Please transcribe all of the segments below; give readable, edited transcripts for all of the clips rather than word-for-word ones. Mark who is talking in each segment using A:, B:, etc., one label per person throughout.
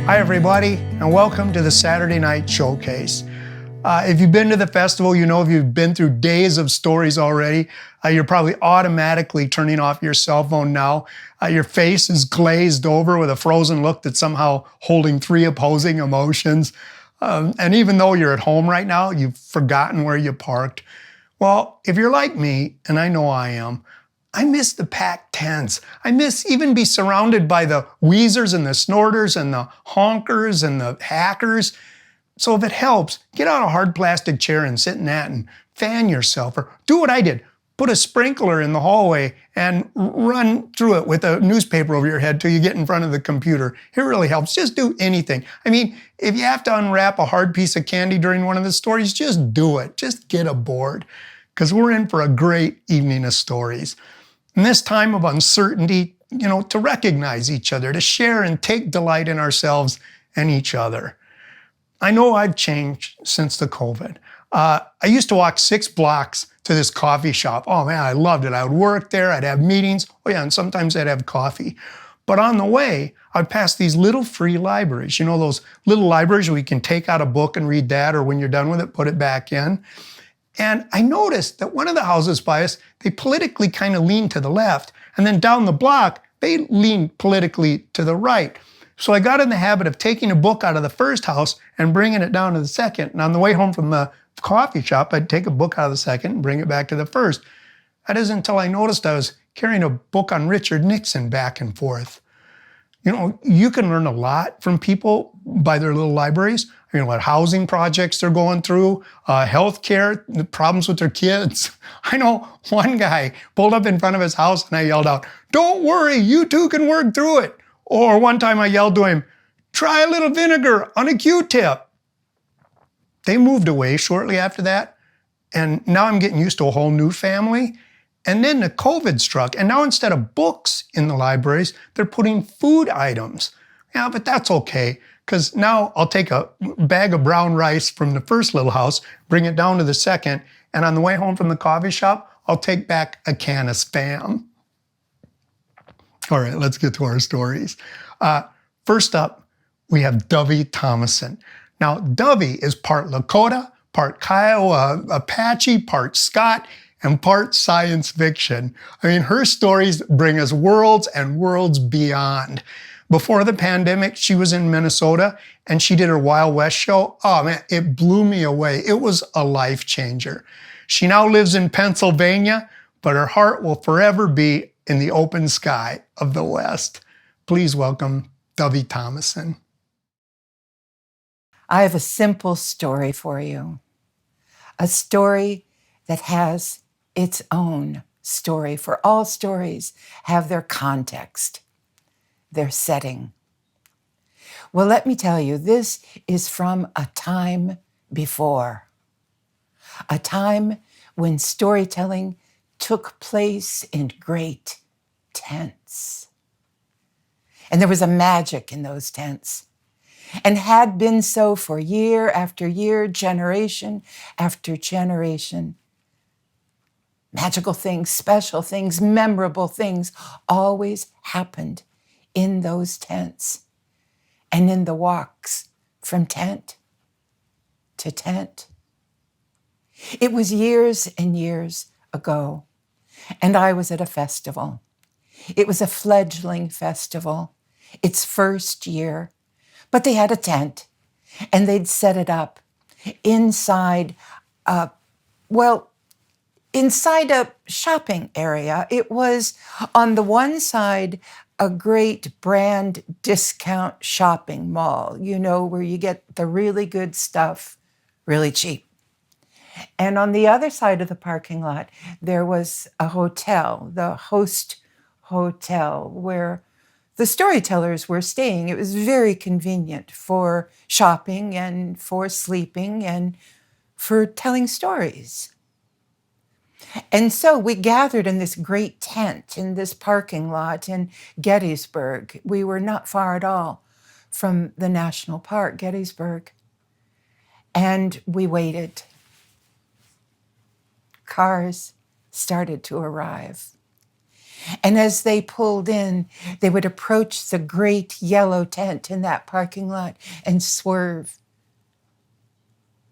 A: Hi everybody, and welcome to the Saturday Night Showcase. If you've been to the festival, you know if you've been through days of stories already, you're probably automatically turning off your cell phone now. Your face is glazed over with a frozen look that's somehow holding three opposing emotions. And even though you're at home right now, you've forgotten where you parked. Well, if you're like me, and I know I am, I miss the packed tents. I miss even be surrounded by the wheezers and the snorters and the honkers and the hackers. So if it helps, get out a hard plastic chair and sit in that and fan yourself, or do what I did. Put a sprinkler in the hallway and run through it with a newspaper over your head till you get in front of the computer. It really helps. Just do anything. I mean, if you have to unwrap a hard piece of candy during one of the stories, just do it. Just get aboard, because we're in for a great evening of stories. In this time of uncertainty, to recognize each other, to share and take delight in ourselves and each other. I know I've changed since the COVID. I used to walk 6 blocks to this coffee shop. Oh man, I loved it. I would work there, I'd have meetings. Oh yeah, and sometimes I'd have coffee. But on the way, I'd pass these little free libraries. You know, those little libraries where you can take out a book and read that, or when you're done with it, put it back in. And I noticed that one of the houses by us, they politically kind of leaned to the left. And then down the block, they leaned politically to the right. So I got in the habit of taking a book out of the first house and bringing it down to the second. And on the way home from the coffee shop, I'd take a book out of the second and bring it back to the first. That isn't until I noticed I was carrying a book on Richard Nixon back and forth. You know, you can learn a lot from people by their little libraries. What housing projects they're going through, healthcare, the problems with their kids. I know one guy pulled up in front of his house and I yelled out, "Don't worry, you two can work through it." Or one time I yelled to him, "Try a little vinegar on a Q-tip." They moved away shortly after that, and now I'm getting used to a whole new family. And then the COVID struck, and now instead of books in the libraries, they're putting food items. Yeah, but that's okay, because now I'll take a bag of brown rice from the first little house, bring it down to the second, and on the way home from the coffee shop, I'll take back a can of Spam. All right, let's get to our stories. First up, we have Dovie Thomason. Now, Dovie is part Lakota, part Kiowa Apache, part Scott, and part science fiction. I mean, her stories bring us worlds and worlds beyond. Before the pandemic, she was in Minnesota and she did her Wild West show. Oh man, it blew me away. It was a life changer. She now lives in Pennsylvania, but her heart will forever be in the open sky of the West. Please welcome Dovie Thomason.
B: I have a simple story for you. A story that has its own story, for all stories have their context, their setting. Well, let me tell you, this is from a time before, a time when storytelling took place in great tents. And there was a magic in those tents, and had been so for year after year, generation after generation. Magical things, special things, memorable things always happened in those tents and in the walks from tent to tent. It was years and years ago, and I was at a festival. It was a fledgling festival, its first year, but they had a tent and they'd set it up inside inside a shopping area. It was on the one side a great brand discount shopping mall, where you get the really good stuff really cheap. And on the other side of the parking lot, there was a hotel, the Host Hotel, where the storytellers were staying. It was very convenient for shopping and for sleeping and for telling stories. And so we gathered in this great tent in this parking lot in Gettysburg. We were not far at all from the national park, Gettysburg. And we waited. Cars started to arrive. And as they pulled in, they would approach the great yellow tent in that parking lot and swerve,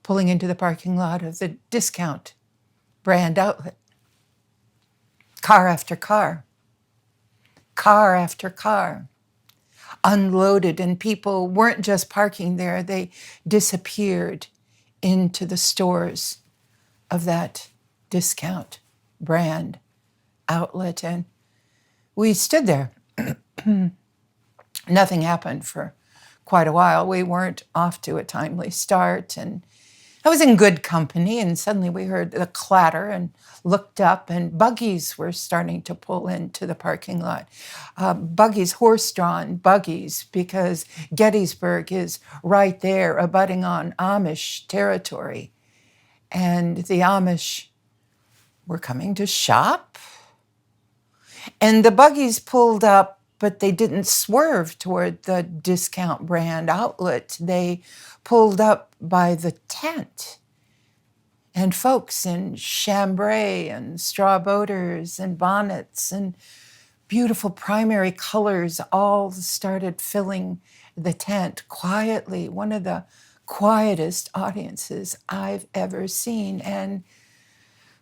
B: pulling into the parking lot of the discount brand outlet. Car after car, car after car, unloaded, and people weren't just parking there, they disappeared into the stores of that discount brand outlet. And we stood there. Nothing happened for quite a while. We weren't off to a timely start, and I was in good company, and suddenly we heard the clatter and looked up, and buggies were starting to pull into the parking lot. Buggies, horse-drawn buggies, because Gettysburg is right there, abutting on Amish territory. And the Amish were coming to shop. And the buggies pulled up, but they didn't swerve toward the discount brand outlet. They pulled up by the tent. And folks in chambray and straw boaters and bonnets and beautiful primary colors all started filling the tent quietly, one of the quietest audiences I've ever seen. And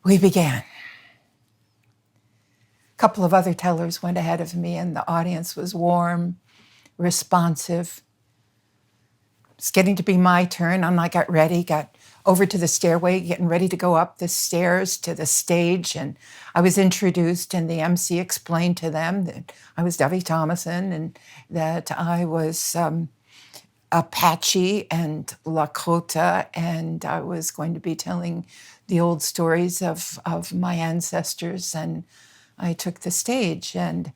B: we began. A couple of other tellers went ahead of me, and the audience was warm, responsive. It's getting to be my turn, and I got ready, got over to the stairway, getting ready to go up the stairs to the stage, and I was introduced, and the MC explained to them that I was Dovie Thomason and that I was Apache and Lakota, and I was going to be telling the old stories of my ancestors. And I took the stage, and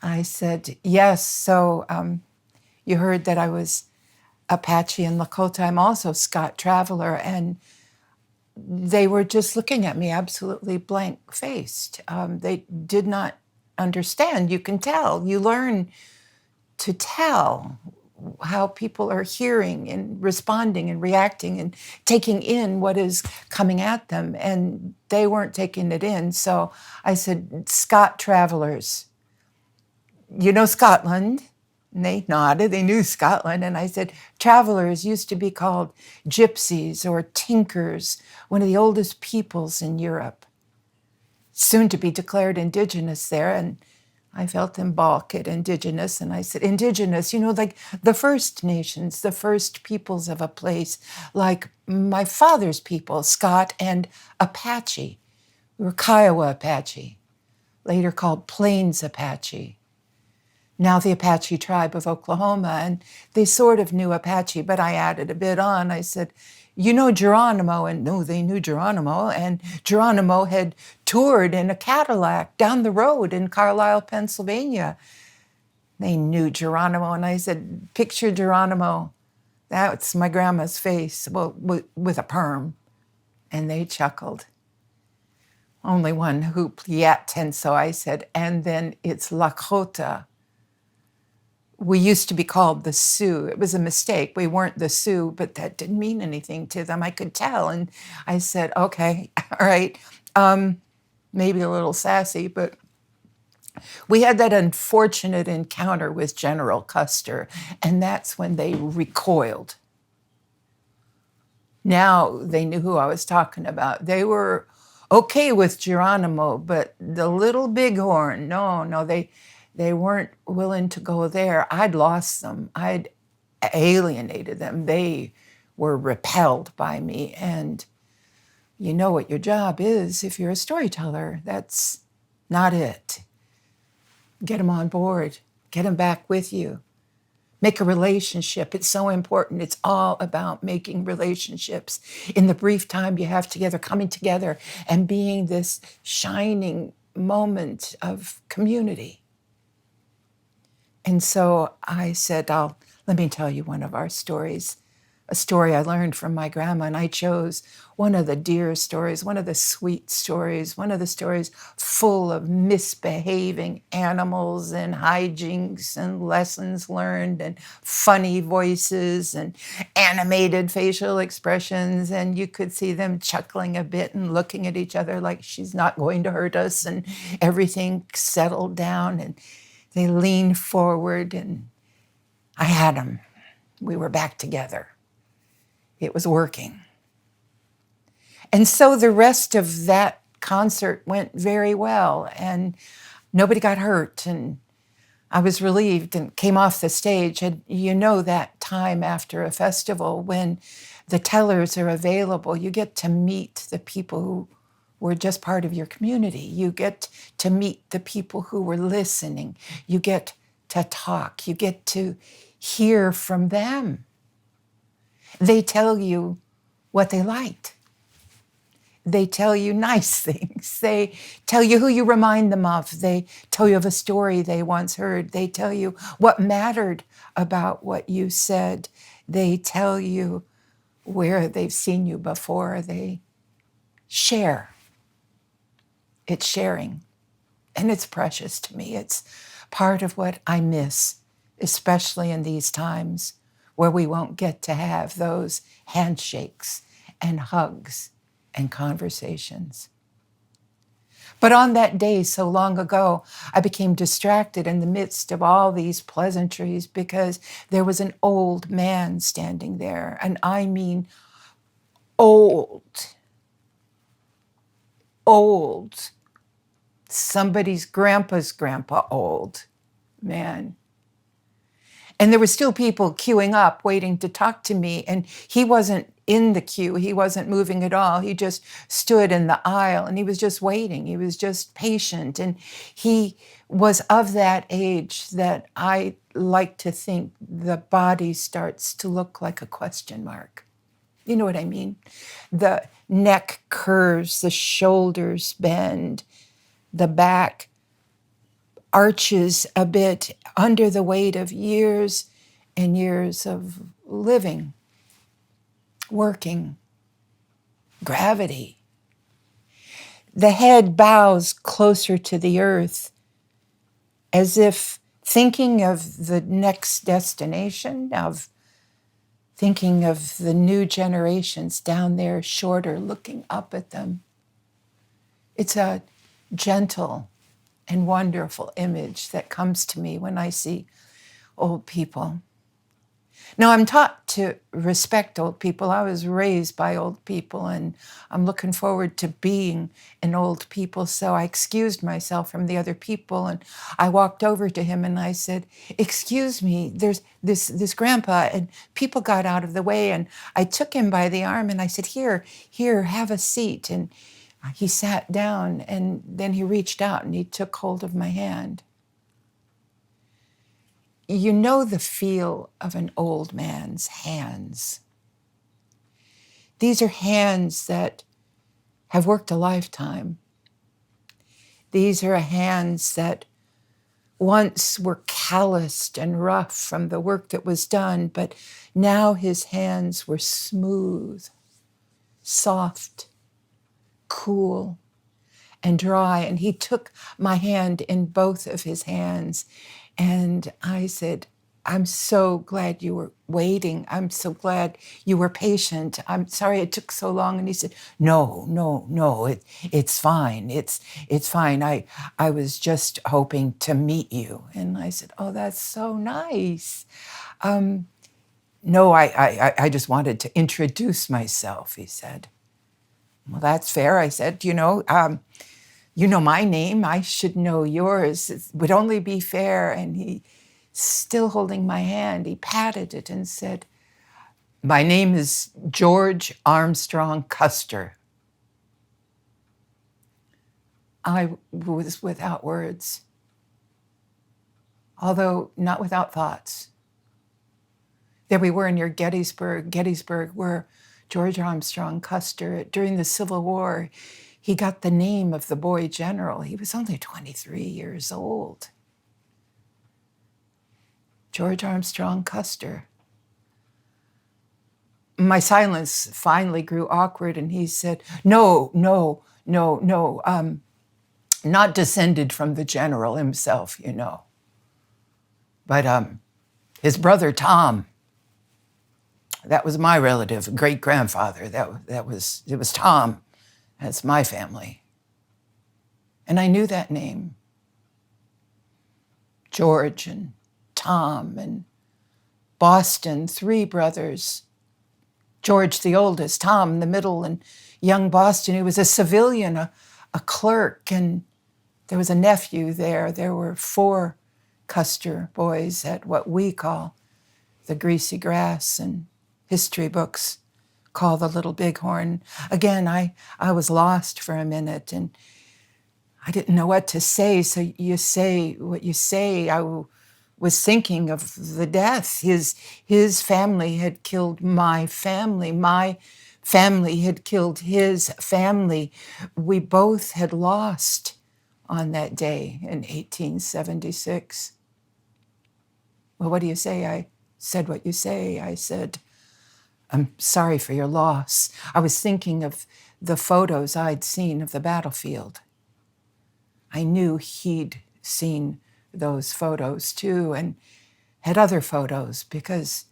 B: I said, yes, so you heard that I was Apache and Lakota. I'm also Scott Traveler. And they were just looking at me absolutely blank-faced. They did not understand. You can tell. You learn to tell how people are hearing and responding and reacting and taking in what is coming at them. And they weren't taking it in. So I said, Scott Travelers, you know Scotland? And they nodded, they knew Scotland. And I said, travelers used to be called gypsies or tinkers, one of the oldest peoples in Europe, soon to be declared indigenous there. And I felt them balk at indigenous. And I said, indigenous, you know, like the First Nations, the first peoples of a place, like my father's people, Scott and Apache. We were Kiowa Apache, later called Plains Apache. Now the Apache tribe of Oklahoma, and they sort of knew Apache, but I added a bit on. I said, you know Geronimo, and no, they knew Geronimo, and Geronimo had toured in a Cadillac down the road in Carlisle, Pennsylvania. They knew Geronimo, and I said, picture Geronimo. That's my grandma's face, well, with a perm. And they chuckled. Only one hoop yet, and so I said, and then it's Lakota. We used to be called the Sioux. It was a mistake. We weren't the Sioux, but that didn't mean anything to them. I could tell. And I said, okay, all right, maybe a little sassy, but we had that unfortunate encounter with General Custer, and that's when they recoiled. Now they knew who I was talking about. They were okay with Geronimo, but the little bighorn, no, they weren't willing to go there. I'd lost them. I'd alienated them. They were repelled by me. And you know what your job is if you're a storyteller. That's not it. Get them on board. Get them back with you. Make a relationship. It's so important. It's all about making relationships. In the brief time you have together, coming together and being this shining moment of community. And so I said, let me tell you one of our stories, a story I learned from my grandma, and I chose one of the dear stories, one of the sweet stories, one of the stories full of misbehaving animals and hijinks and lessons learned and funny voices and animated facial expressions, and you could see them chuckling a bit and looking at each other like she's not going to hurt us, and everything settled down, and they leaned forward, and I had them. We were back together. It was working. And so the rest of that concert went very well, and nobody got hurt, and I was relieved and came off the stage. And you know that time after a festival when the tellers are available, you get to meet the people who were just part of your community. You get to meet the people who were listening. You get to talk. You get to hear from them. They tell you what they liked. They tell you nice things. They tell you who you remind them of. They tell you of a story they once heard. They tell you what mattered about what you said. They tell you where they've seen you before. They share. It's sharing. And it's precious to me. It's part of what I miss, especially in these times where we won't get to have those handshakes and hugs and conversations. But on that day so long ago, I became distracted in the midst of all these pleasantries because there was an old man standing there, and I mean old, somebody's grandpa's grandpa old man. And there were still people queuing up, waiting to talk to me. And he wasn't in the queue. He wasn't moving at all. He just stood in the aisle and he was just waiting. He was just patient. And he was of that age that I like to think the body starts to look like a question mark. You know what I mean? The neck curves, the shoulders bend, the back arches a bit under the weight of years and years of living, working, gravity. The head bows closer to the earth as if thinking of the next destination, of thinking of the new generations down there, shorter, looking up at them. It's a gentle and wonderful image that comes to me when I see old people. Now, I'm taught to respect old people. I was raised by old people, and I'm looking forward to being an old people. So I excused myself from the other people, and I walked over to him and I said, "Excuse me, there's this grandpa," and people got out of the way, and I took him by the arm and I said, Here, have a seat." And he sat down, and then he reached out and he took hold of my hand. You know the feel of an old man's hands. These are hands that have worked a lifetime. These are hands that once were calloused and rough from the work that was done, but now his hands were smooth, soft, cool, and dry. And he took my hand in both of his hands. And I said, "I'm so glad you were waiting. I'm so glad you were patient. I'm sorry it took so long." And he said, No, it's fine. It's fine. I was just hoping to meet you." And I said, "Oh, that's so nice." "No, I just wanted to introduce myself," he said. "Well, that's fair." I said, you know my name. I should know yours. It would only be fair." And he, still holding my hand, he patted it and said, "My name is George Armstrong Custer." I was without words, although not without thoughts. There we were near Gettysburg, where George Armstrong Custer, during the Civil War, he got the name of the boy general. He was only 23 years old. George Armstrong Custer. My silence finally grew awkward, and he said, no, not descended from the general himself, but his brother Tom, that was my relative, great-grandfather. It was Tom. That's my family. And I knew that name. George and Tom and Boston, 3 brothers. George, the oldest, Tom, the middle, and young Boston, who was a civilian, a clerk, and there was a nephew there. There were 4 Custer boys at what we call the greasy grass, and history books call the Little Bighorn. Again, I was lost for a minute, and I didn't know what to say, so you say what you say. I was thinking of the death. His family had killed my family. My family had killed his family. We both had lost on that day in 1876. Well, what do you say? I said what you say. I said, I'm sorry for your loss. I was thinking of the photos I'd seen of the battlefield. I knew he'd seen those photos too, and had other photos, because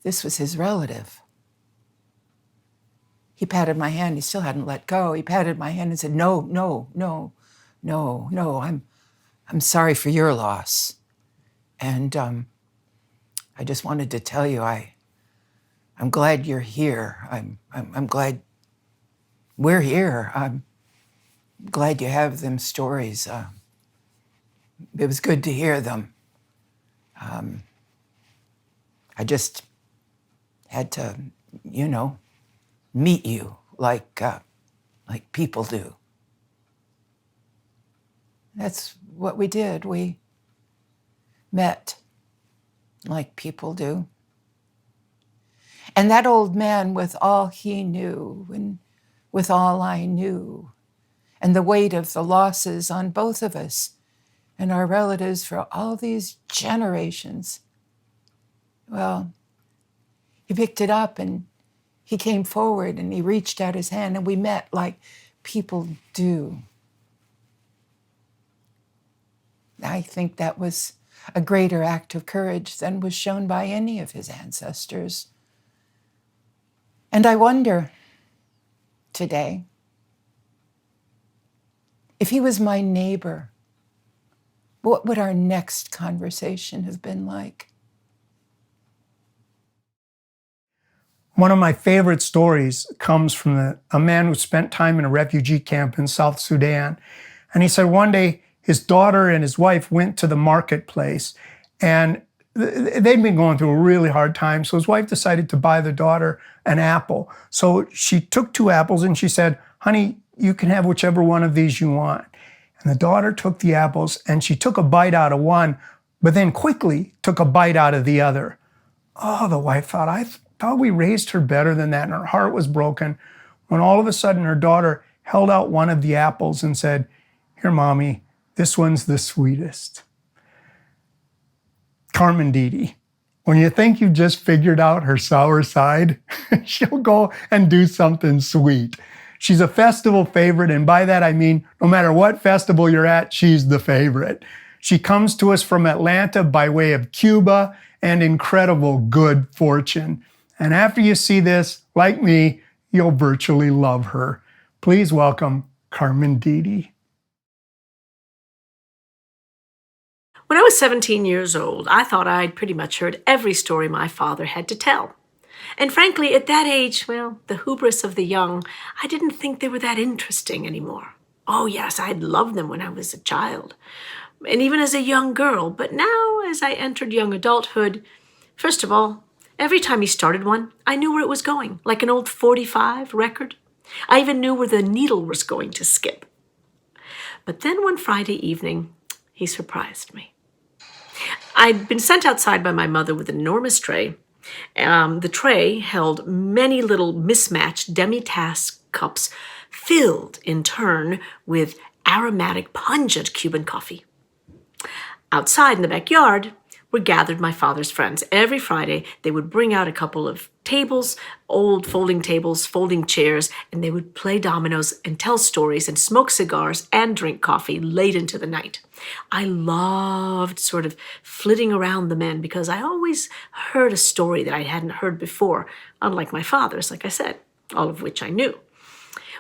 B: this was his relative. He patted my hand. He still hadn't let go. He patted my hand and said, no, I'm sorry for your loss. And I just wanted to tell you, I'm glad you're here. I'm glad we're here. I'm glad you have them stories. It was good to hear them. I just had to, meet you like people do. That's what we did. We met like people do. And that old man, with all he knew and with all I knew, and the weight of the losses on both of us and our relatives for all these generations, well, he picked it up and he came forward and he reached out his hand, and we met like people do. I think that was a greater act of courage than was shown by any of his ancestors. And I wonder today, if he was my neighbor, what would our next conversation have been like?
A: One of my favorite stories comes from a man who spent time in a refugee camp in South Sudan. And he said one day his daughter and his wife went to the marketplace, and they'd been going through a really hard time. So his wife decided to buy the daughter an apple. So she took 2 apples and she said, honey, you can have whichever one of these you want. And the daughter took the apples and she took a bite out of one, but then quickly took a bite out of the other. Oh, the wife thought, I thought we raised her better than that, and her heart was broken when all of a sudden her daughter held out one of the apples and said, here, mommy, this one's the sweetest. Carmen Deedy, when you think you've just figured out her sour side, she'll go and do something sweet. She's a festival favorite, and by that I mean no matter what festival you're at, she's the favorite. She comes to us from Atlanta by way of Cuba and incredible good fortune. And after you see this, like me, you'll virtually love her. Please welcome Carmen Deedy.
C: When I was 17 years old, I thought I'd pretty much heard every story my father had to tell. And frankly, at that age, well, the hubris of the young, I didn't think they were that interesting anymore. Oh yes, I'd loved them when I was a child, and even as a young girl. But now, as I entered young adulthood, first of all, every time he started one, I knew where it was going, like an old 45 record. I even knew where the needle was going to skip. But then one Friday evening, he surprised me. I'd been sent outside by my mother with an enormous tray. The tray held many little mismatched demi-tasse cups filled in turn with aromatic, pungent Cuban coffee. Outside in the backyard were gathered my father's friends. Every Friday, they would bring out a couple of tables, old folding tables, folding chairs, and they would play dominoes and tell stories and smoke cigars and drink coffee late into the night. I loved sort of flitting around the men because I always heard a story that I hadn't heard before, unlike my father's, like I said, all of which I knew.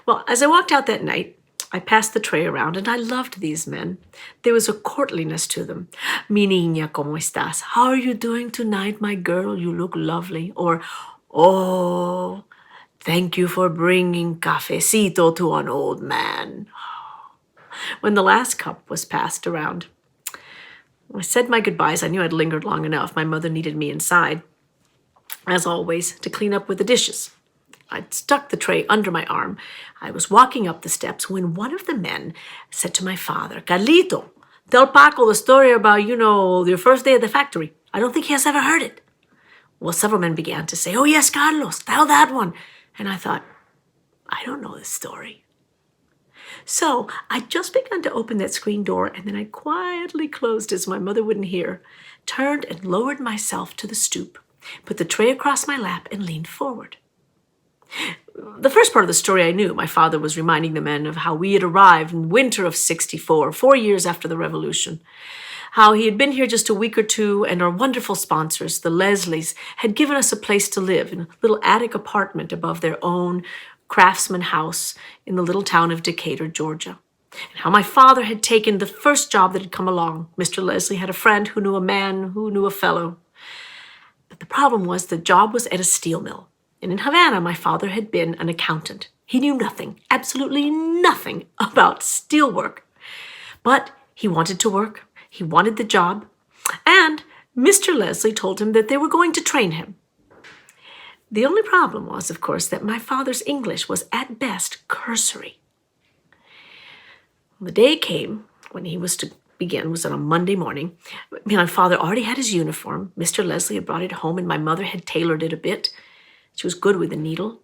C: Well, as I walked out that night, I passed the tray around, and I loved these men. There was a courtliness to them. Mi niña, ¿cómo estás? How are you doing tonight, my girl? You look lovely. Or, oh, thank you for bringing cafecito to an old man. When the last cup was passed around, I said my goodbyes. I knew I'd lingered long enough. My mother needed me inside, as always, to clean up with the dishes. I'd stuck the tray under my arm. I was walking up the steps when one of the men said to my father, Carlito, tell Paco the story about, your first day at the factory. I don't think he has ever heard it. Well, several men began to say, oh, yes, Carlos, tell that one. And I thought, I don't know this story. So I just began to open that screen door, and then I quietly closed as my mother wouldn't hear, turned and lowered myself to the stoop, put the tray across my lap, and leaned forward. The first part of the story I knew. My father was reminding the men of how we had arrived in winter of '64, 4 years after the Revolution. How he had been here just a week or two, and our wonderful sponsors, the Leslies, had given us a place to live in a little attic apartment above their own craftsman house in the little town of Decatur, Georgia. And how my father had taken the first job that had come along. Mr. Leslie had a friend who knew a man who knew a fellow. But the problem was the job was at a steel mill. And in Havana, my father had been an accountant. He knew nothing, absolutely nothing about steelwork. But he wanted to work. He wanted the job. And Mr. Leslie told him that they were going to train him. The only problem was, of course, that my father's English was at best cursory. The day came when he was to begin, was on a Monday morning. My father already had his uniform. Mr. Leslie had brought it home, and my mother had tailored it a bit. She was good with the needle.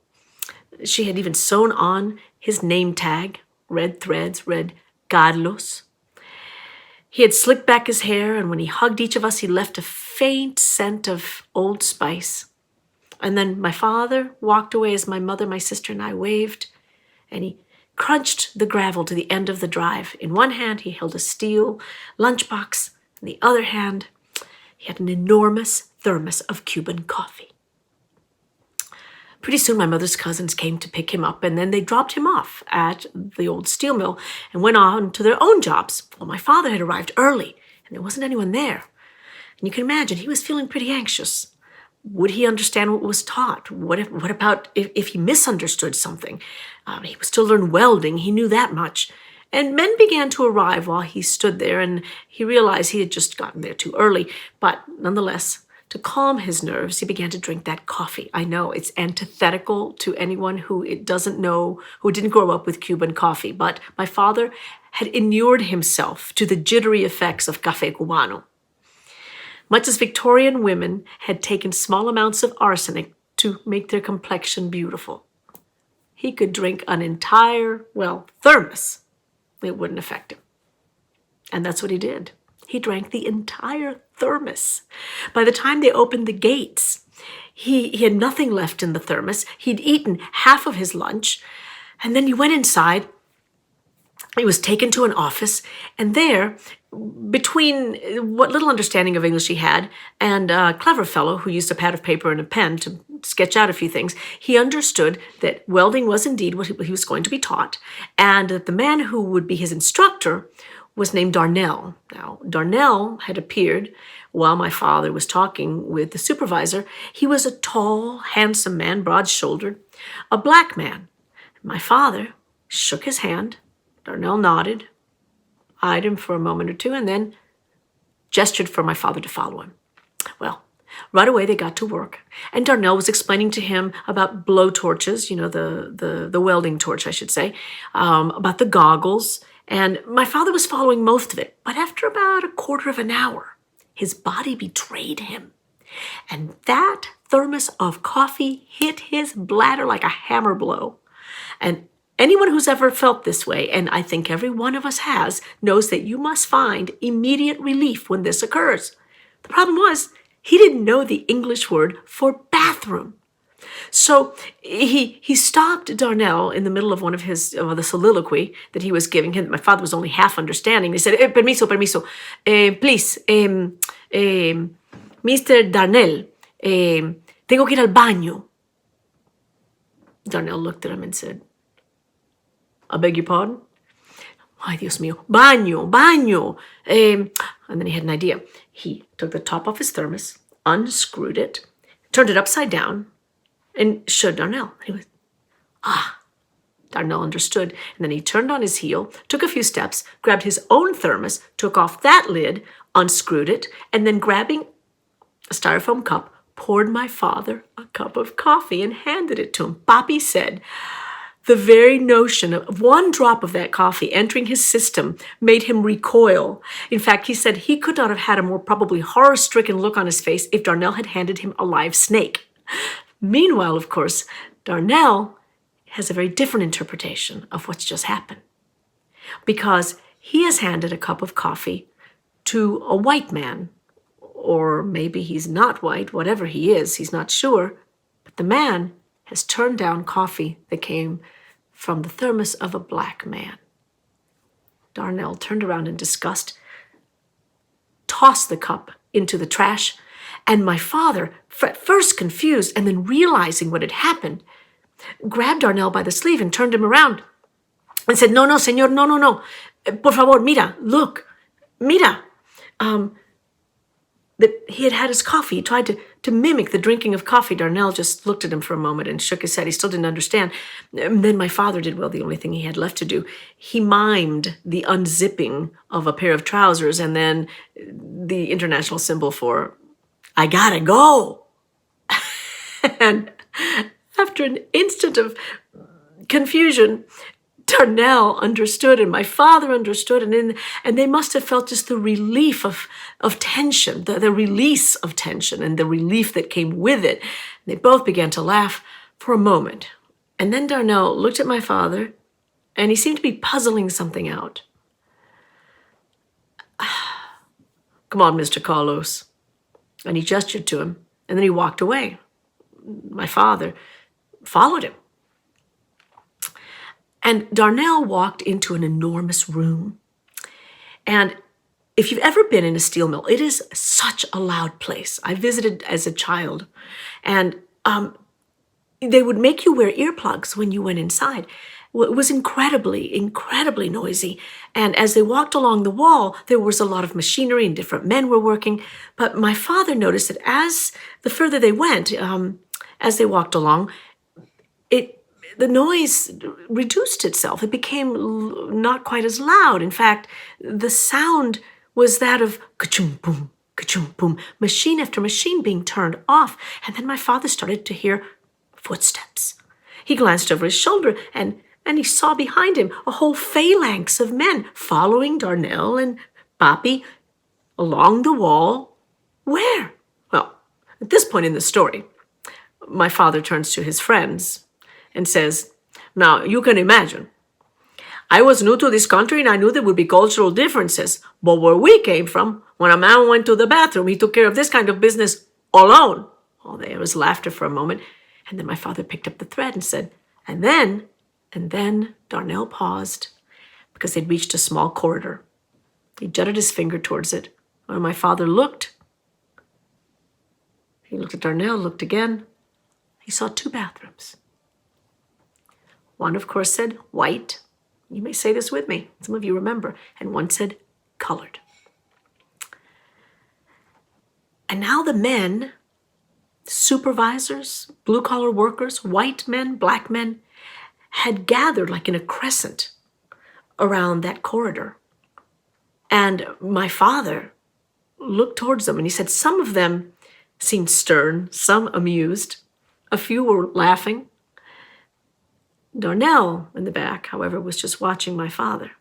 C: She had even sewn on his name tag, red threads, read Carlos. He had slicked back his hair, and when he hugged each of us, he left a faint scent of Old Spice. And then my father walked away as my mother, my sister, and I waved, and he crunched the gravel to the end of the drive. In one hand, he held a steel lunchbox. In the other hand, he had an enormous thermos of Cuban coffee. Pretty soon, my mother's cousins came to pick him up, and then they dropped him off at the old steel mill and went on to their own jobs. Well, my father had arrived early, and there wasn't anyone there. And you can imagine, he was feeling pretty anxious. Would he understand what was taught? What about if he misunderstood something? He was to learn welding. He knew that much. And men began to arrive while he stood there, and he realized he had just gotten there too early. But nonetheless, to calm his nerves, he began to drink that coffee. I know it's antithetical to anyone who doesn't know, who didn't grow up with Cuban coffee, but my father had inured himself to the jittery effects of café cubano. Much as Victorian women had taken small amounts of arsenic to make their complexion beautiful. He could drink an entire, thermos. It wouldn't affect him. And that's what he did. He drank the entire thermos. By the time they opened the gates, he had nothing left in the thermos. He'd eaten half of his lunch, and then he went inside. He was taken to an office, and there, between what little understanding of English he had and a clever fellow who used a pad of paper and a pen to sketch out a few things, he understood that welding was indeed what he was going to be taught, and that the man who would be his instructor was named Darnell. Now, Darnell had appeared while my father was talking with the supervisor. He was a tall, handsome man, broad-shouldered, a black man. My father shook his hand. Darnell nodded, eyed him for a moment or two, and then gestured for my father to follow him. Well, right away they got to work, and Darnell was explaining to him about blow torches, the welding torch, I should say, about the goggles, and my father was following most of it. But after about a quarter of an hour, his body betrayed him, and that thermos of coffee hit his bladder like a hammer blow. And anyone who's ever felt this way, and I think every one of us has, knows that you must find immediate relief when this occurs. The problem was he didn't know the English word for bathroom. So he stopped Darnell in the middle of one of his the soliloquy that he was giving him. My father was only half understanding. He said, "Permiso, permiso, please, Mr. Darnell, tengo que ir al baño." Darnell looked at him and said, "I beg your pardon?" "Ay, Dios mío, baño, baño." And then he had an idea. He took the top off his thermos, unscrewed it, turned it upside down, and showed Darnell. He was, Darnell understood. And then he turned on his heel, took a few steps, grabbed his own thermos, took off that lid, unscrewed it, and then grabbing a styrofoam cup, poured my father a cup of coffee and handed it to him. Papi said, the very notion of one drop of that coffee entering his system made him recoil. In fact, he said he could not have had a more probably horror-stricken look on his face if Darnell had handed him a live snake. Meanwhile, of course, Darnell has a very different interpretation of what's just happened, because he has handed a cup of coffee to a white man, or maybe he's not white, whatever he is, he's not sure, but the man has turned down coffee that came from the thermos of a black man. Darnell turned around in disgust, tossed the cup into the trash, and my father, at first confused and then realizing what had happened, grabbed Darnell by the sleeve and turned him around and said, "No, no, señor, no, no, no. Por favor, mira, look, mira." That he had had his coffee. He tried to mimic the drinking of coffee. Darnell just looked at him for a moment and shook his head. He still didn't understand. And then my father did, well, the only thing he had left to do. He mimed the unzipping of a pair of trousers and then the international symbol for, "I gotta go." And after an instant of confusion, Darnell understood and my father understood, and they must have felt just the relief of tension, the release of tension and the relief that came with it. They both began to laugh for a moment. And then Darnell looked at my father and he seemed to be puzzling something out. "Come on, Mr. Carlos." And he gestured to him and then he walked away. My father followed him. And Darnell walked into an enormous room. And if you've ever been in a steel mill, it is such a loud place. I visited as a child, and they would make you wear earplugs when you went inside. Well, it was incredibly, incredibly noisy. And as they walked along the wall, there was a lot of machinery and different men were working. But my father noticed that as the further they went, as they walked along, the noise reduced itself. It became not quite as loud. In fact, the sound was that of ka-choom, boom, ka-choom, boom, machine after machine being turned off. And then my father started to hear footsteps. He glanced over his shoulder and he saw behind him a whole phalanx of men following Darnell and Papi along the wall. Where? Well, at this point in the story, my father turns to his friends and says, "Now, you can imagine. I was new to this country and I knew there would be cultural differences. But where we came from, when a man went to the bathroom, he took care of this kind of business alone." Oh, there was laughter for a moment. And then my father picked up the thread and said, and then Darnell paused because they'd reached a small corridor. He jutted his finger towards it. When my father looked, he looked at Darnell, looked again. He saw two bathrooms. One, of course, said white. You may say this with me. Some of you remember. And one said colored. And now the men, supervisors, blue-collar workers, white men, black men, had gathered like in a crescent around that corridor. And my father looked towards them and he said some of them seemed stern, some amused, a few were laughing. Darnell in the back, however, was just watching my father.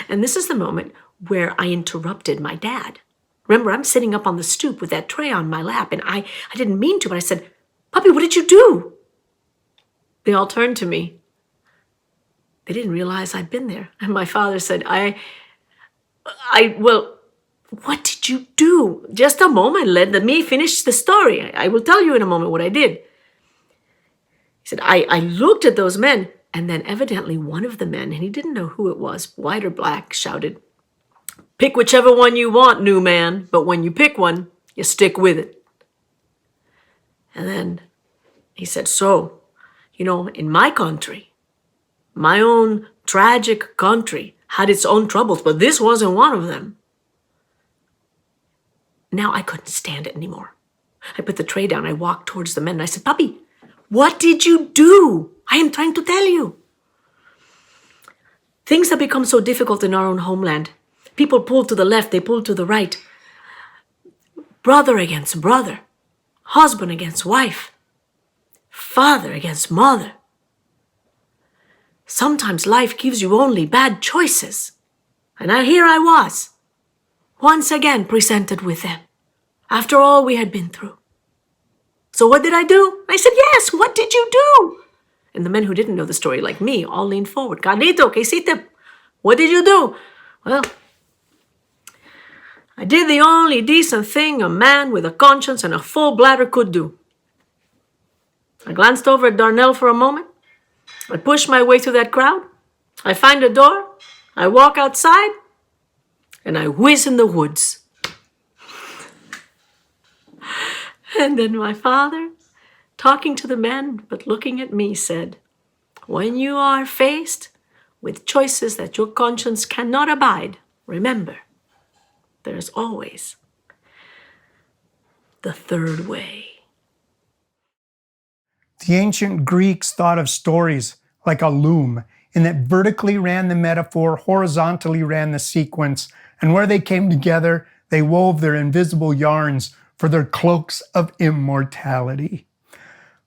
C: And this is the moment where I interrupted my dad. Remember, I'm sitting up on the stoop with that tray on my lap, and I didn't mean to, but I said, "Papi, what did you do?" They all turned to me. They didn't realize I'd been there. And my father said, well, What did you do? Just a moment, let me finish the story. I will tell you in a moment what I did. He said, I looked at those men, and then evidently one of the men, and he didn't know who it was, white or black, shouted, "Pick whichever one you want, new man, but when you pick one, you stick with it." And then he said, "So, in my country, my own tragic country had its own troubles, but this wasn't one of them." Now I couldn't stand it anymore. I put the tray down. I walked towards the men and I said, "Puppy, what did you do? I am trying to tell you." Things have become so difficult in our own homeland. People pull to the left, they pull to the right. Brother against brother. Husband against wife. Father against mother. Sometimes life gives you only bad choices. And here I was, once again presented with them, after all we had been through. So what did I do? I said, "Yes, what did you do?" And the men who didn't know the story, like me, all leaned forward. "Carlito, ¿qué hiciste? What did you do?" Well, I did the only decent thing a man with a conscience and a full bladder could do. I glanced over at Darnell for a moment. I pushed my way through that crowd. I find a door. I walk outside. And I whiz in the woods. And then my father, talking to the men but looking at me, said, "When you are faced with choices that your conscience cannot abide, remember, there's always the third way."
A: The ancient Greeks thought of stories like a loom, in that vertically ran the metaphor, horizontally ran the sequence, and where they came together, they wove their invisible yarns for their cloaks of immortality.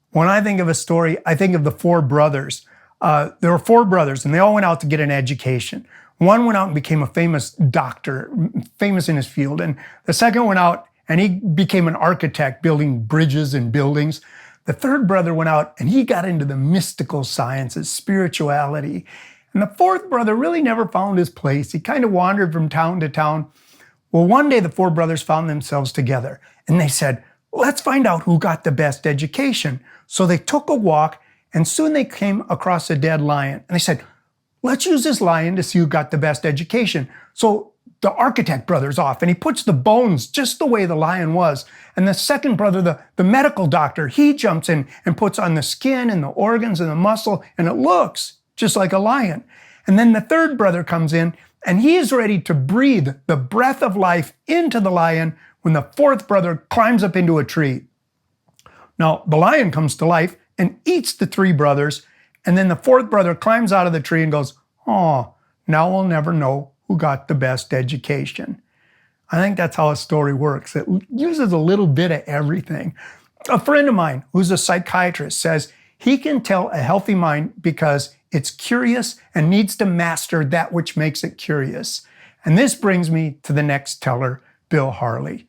A: When I think of a story, I think of the four brothers. There were four brothers, and they all went out to get an education. One went out and became a famous doctor, famous in his field, and the second went out and he became an architect, building bridges and buildings. The third brother went out and he got into the mystical sciences, spirituality. And the fourth brother really never found his place. He kind of wandered from town to town. Well, one day the four brothers found themselves together and they said, "Let's find out who got the best education." So they took a walk and soon they came across a dead lion. And they said, "Let's use this lion to see who got the best education." So the architect brother's off and he puts the bones just the way the lion was. And the second brother, the medical doctor, he jumps in and puts on the skin and the organs and the muscle, and it looks just like a lion. And then the third brother comes in and he is ready to breathe the breath of life into the lion when the fourth brother climbs up into a tree. Now, the lion comes to life and eats the three brothers, and then the fourth brother climbs out of the tree and goes, "Oh, now we'll never know who got the best education." I think that's how a story works. It uses a little bit of everything. A friend of mine who's a psychiatrist says he can tell a healthy mind because it's curious and needs to master that which makes it curious. And this brings me to the next teller, Bill Harley.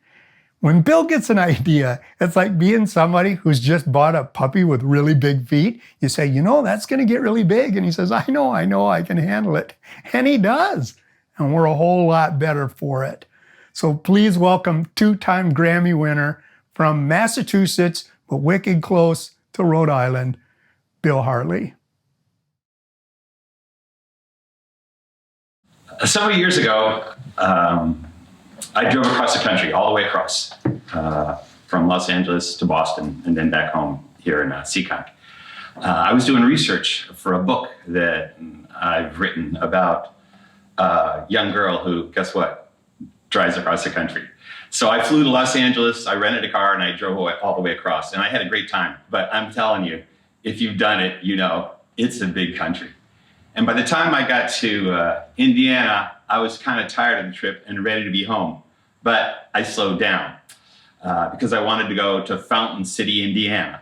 A: When Bill gets an idea, it's like being somebody who's just bought a puppy with really big feet. You say, "That's going to get really big." And he says, I know, I can handle it. And he does. And we're a whole lot better for it. So please welcome two-time Grammy winner from Massachusetts, but wicked close to Rhode Island, Bill Harley.
D: Several years ago, I drove across the country, all the way across, from Los Angeles to Boston, and then back home here in Seekonk. I was doing research for a book that I've written about a young girl who, guess what, drives across the country. So I flew to Los Angeles, I rented a car, and I drove all the way across. And I had a great time. But I'm telling you, if you've done it, it's a big country. And by the time I got to Indiana, I was kind of tired of the trip and ready to be home. But I slowed down because I wanted to go to Fountain City, Indiana.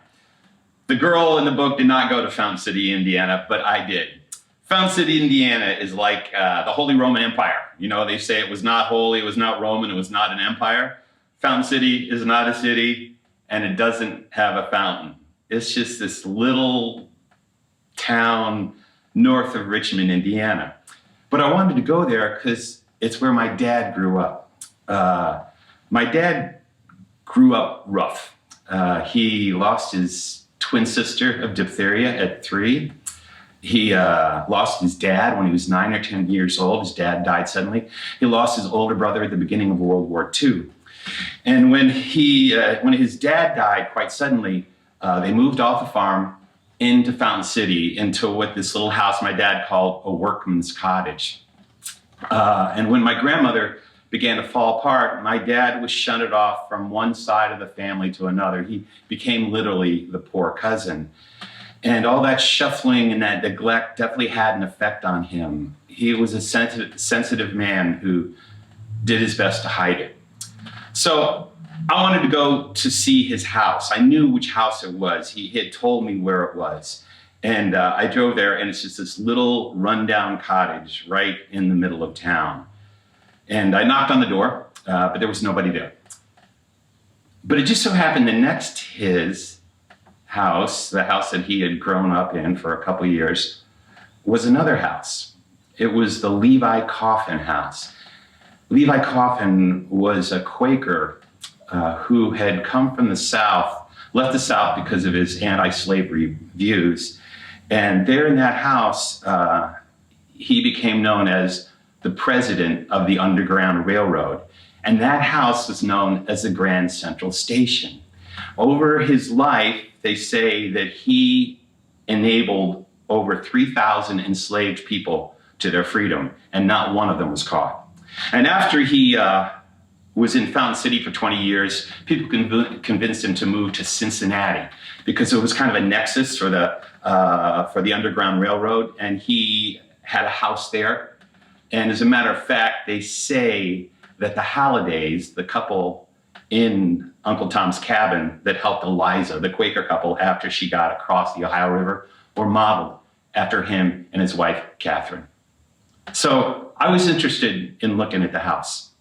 D: The girl in the book did not go to Fountain City, Indiana, but I did. Fountain City, Indiana is like the Holy Roman Empire. They say it was not holy, it was not Roman, it was not an empire. Fountain City is not a city, and it doesn't have a fountain. It's just this little town north of Richmond, Indiana. But I wanted to go there because it's where my dad grew up. My dad grew up rough. He lost his twin sister of diphtheria at 3. He lost his dad when he was 9 or 10 years old. His dad died suddenly. He lost his older brother at the beginning of World War II. And when his dad died quite suddenly, they moved off the farm into Fountain City, into what this little house my dad called a workman's cottage. And when my grandmother began to fall apart, my dad was shunted off from one side of the family to another. He became literally the poor cousin. And all that shuffling and that neglect definitely had an effect on him. He was a sensitive man who did his best to hide it. So I wanted to go to see his house. I knew which house it was. He had told me where it was. And I drove there, and it's just this little rundown cottage right in the middle of town. And I knocked on the door, but there was nobody there. But it just so happened that next to his house, the house that he had grown up in for a couple of years, was another house. It was the Levi Coffin house. Levi Coffin was a Quaker who had come from the South, left the South because of his anti-slavery views. And there in that house, he became known as the president of the Underground Railroad. And that house was known as the Grand Central Station. Over his life, they say that he enabled over 3,000 enslaved people to their freedom, and not one of them was caught. And after he was in Fountain City for 20 years, people convinced him to move to Cincinnati because it was kind of a nexus for the Underground Railroad, and he had a house there. And as a matter of fact, they say that the Hallidays, the couple in Uncle Tom's Cabin that helped Eliza, the Quaker couple, after she got across the Ohio River, were modeled after him and his wife, Catherine. So I was interested in looking at the house.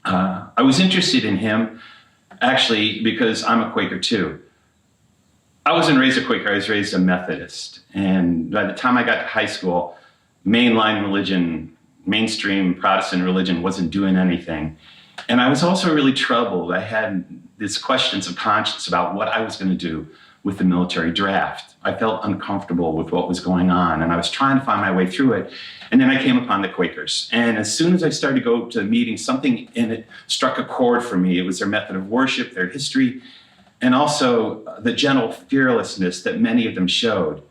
D: I was interested in him, actually, because I'm a Quaker too. I wasn't raised a Quaker, I was raised a Methodist. And by the time I got to high school, mainline religion, mainstream Protestant religion wasn't doing anything. And I was also really troubled. I had these questions of conscience about what I was going to do with the military draft. I felt uncomfortable with what was going on, and I was trying to find my way through it. And then I came upon the Quakers. And as soon as I started to go to the meeting, something in it struck a chord for me. It was their method of worship, their history, and also the gentle fearlessness that many of them showed.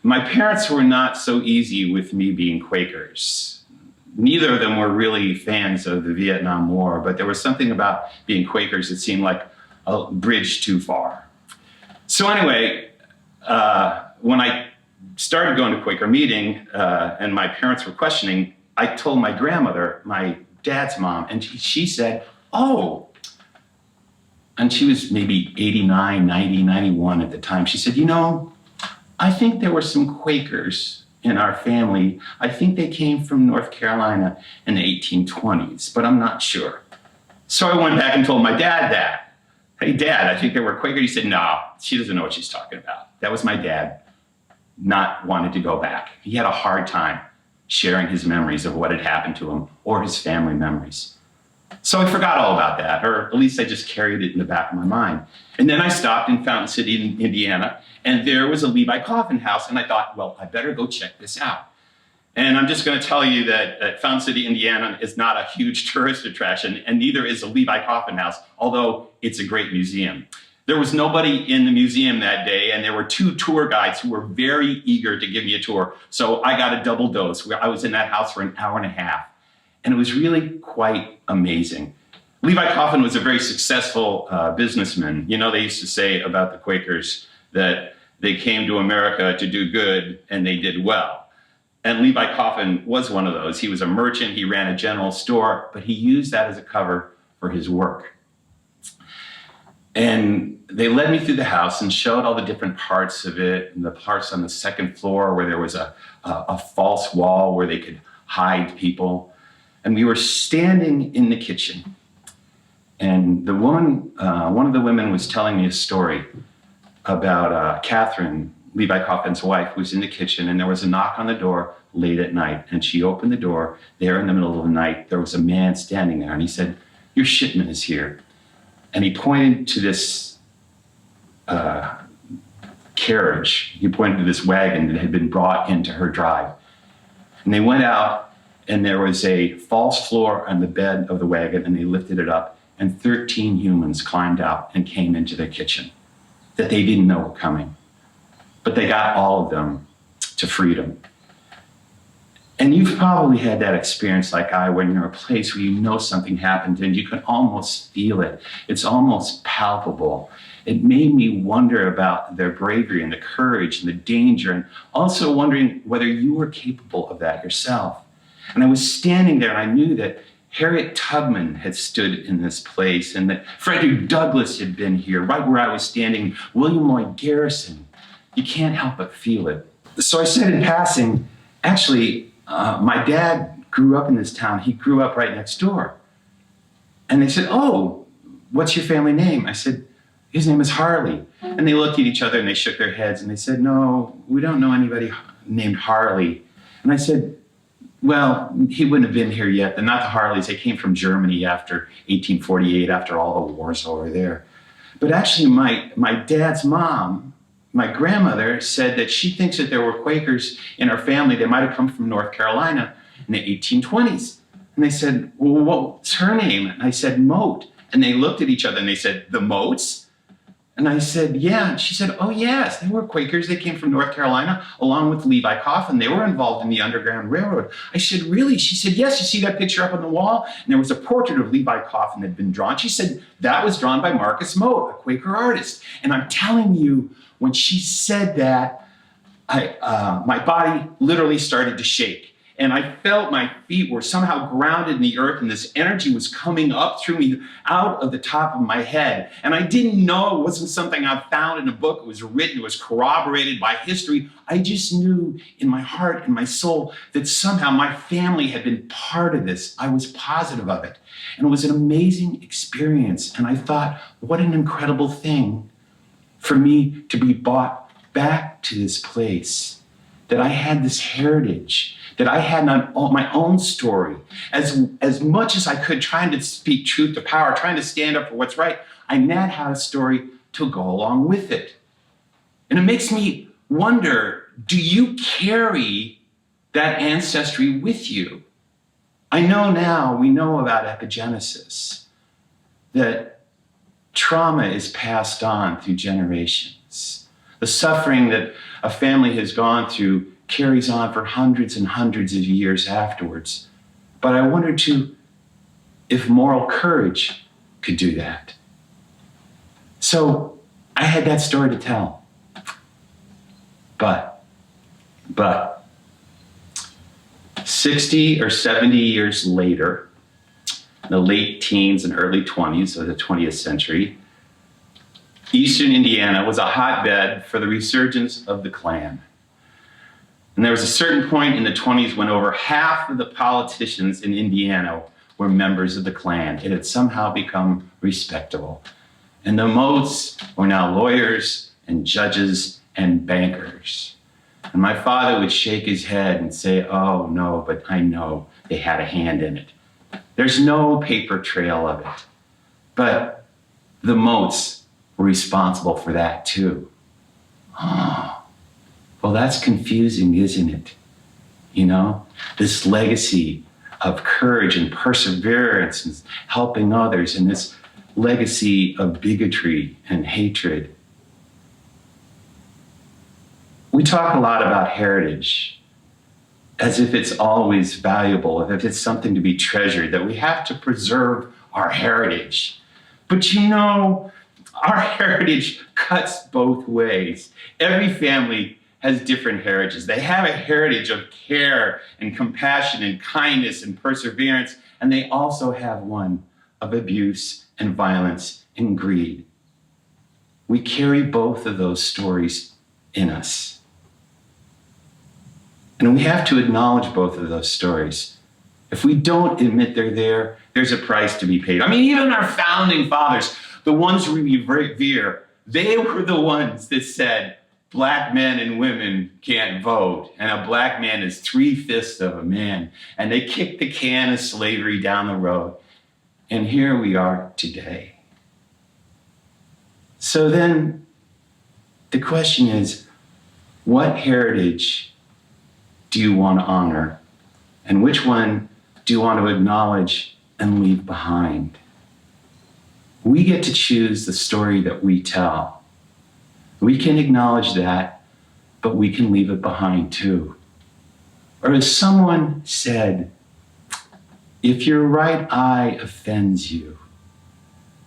D: My parents were not so easy with me being Quakers. Neither of them were really fans of the Vietnam War, but there was something about being Quakers that seemed like a bridge too far. So anyway, when I started going to Quaker meeting and my parents were questioning, I told my grandmother, my dad's mom, and she said, oh, and she was maybe 89, 90, 91 at the time. She said, you know, I think there were some Quakers in our family. I think they came from North Carolina in the 1820s, but I'm not sure. So I went back and told my dad that. Hey, Dad, I think they were Quaker. He said, no, she doesn't know what she's talking about. That was my dad not wanting to go back. He had a hard time sharing his memories of what had happened to him or his family memories. So I forgot all about that, or at least I just carried it in the back of my mind. And then I stopped in Fountain City, Indiana, and there was a Levi Coffin house, and I thought, well, I better go check this out. And I'm just going to tell you that Fountain City, Indiana is not a huge tourist attraction, and neither is a Levi Coffin house, although it's a great museum. There was nobody in the museum that day, and there were 2 tour guides who were very eager to give me a tour. So I got a double dose. I was in that house for an hour and a half, and it was really quite amazing. Levi Coffin was a very successful businessman. You know, they used to say about the Quakers that they came to America to do good, and they did well. And Levi Coffin was one of those. He was a merchant, he ran a general store, but he used that as a cover for his work. And they led me through the house and showed all the different parts of it, and the parts on the second floor where there was a false wall where they could hide people. And we were standing in the kitchen, and the woman, one of the women was telling me a story about Catherine, Levi Coffin's wife, who was in the kitchen, and there was a knock on the door late at night, and she opened the door. There in the middle of the night, there was a man standing there, and he said, your shipment is here. And he pointed to this carriage. He pointed to this wagon that had been brought into her drive. And they went out, and there was a false floor on the bed of the wagon, and they lifted it up, and 13 humans climbed out and came into their kitchen that they didn't know were coming. But they got all of them to freedom. And you've probably had that experience like I, when you're in a place where you know something happened and you can almost feel it. It's almost palpable. It made me wonder about their bravery and the courage and the danger, and also wondering whether you were capable of that yourself. And I was standing there, and I knew that Harriet Tubman had stood in this place, and that Frederick Douglass had been here, right where I was standing, William Lloyd Garrison. You can't help but feel it. So I said in passing, actually, my dad grew up in this town. He grew up right next door. And they said, oh, what's your family name? I said, his name is Harley. And they looked at each other and they shook their heads and they said, no, we don't know anybody named Harley. And I said, well, he wouldn't have been here yet. They're not the Harleys. They came from Germany after 1848, after all the wars over there. But actually, my dad's mom, my grandmother, said that she thinks that there were Quakers in our family. They might have come from North Carolina in the 1820s. And they said, well, what's her name? And I said, Moat. And they looked at each other and they said, the Moats? And I said, yeah. And she said, oh, yes, they were Quakers. They came from North Carolina, along with Levi Coffin. They were involved in the Underground Railroad. I said, really? She said, yes. You see that picture up on the wall? And there was a portrait of Levi Coffin that had been drawn. She said, that was drawn by Marcus Moat, a Quaker artist. And I'm telling you, when she said that, my body literally started to shake. And I felt my feet were somehow grounded in the earth, and this energy was coming up through me out of the top of my head. And I didn't know it wasn't something I found in a book. It was written, it was corroborated by history. I just knew in my heart and my soul that somehow my family had been part of this. I was positive of it. And it was an amazing experience. And I thought, what an incredible thing for me to be brought back to this place, that I had this heritage, that I had my own story. As much as I could, trying to speak truth to power, trying to stand up for what's right, I now had a story to go along with it. And it makes me wonder, do you carry that ancestry with you? I know now, we know about epigenesis, that trauma is passed on through generations. The suffering that a family has gone through carries on for hundreds and hundreds of years afterwards. But I wonder too, if moral courage could do that. So I had that story to tell. But 60 or 70 years later, the late teens and early 20s of the 20th century, Eastern Indiana was a hotbed for the resurgence of the Klan. And there was a certain point in the 20s when over half of the politicians in Indiana were members of the Klan. It had somehow become respectable. And the Moats were now lawyers and judges and bankers. And my father would shake his head and say, oh no, but I know they had a hand in it. There's no paper trail of it. But the Moats were responsible for that too. Oh. Well, that's confusing, isn't it? You know, this legacy of courage and perseverance and helping others, and this legacy of bigotry and hatred. We talk a lot about heritage as if it's always valuable, as if it's something to be treasured, that we have to preserve our heritage. But you know, our heritage cuts both ways. Every family has different heritages. They have a heritage of care and compassion and kindness and perseverance, and they also have one of abuse and violence and greed. We carry both of those stories in us. And we have to acknowledge both of those stories. If we don't admit they're there, there's a price to be paid. I mean, even our founding fathers, the ones we revere, they were the ones that said, Black men and women can't vote, and a black man is 3/5 of a man. And they kicked the can of slavery down the road. and here we are today. So then the question is, what heritage do you want to honor? And which one do you want to acknowledge and leave behind? We get to choose the story that we tell. We can acknowledge that, but we can leave it behind too. Or as someone said, if your right eye offends you,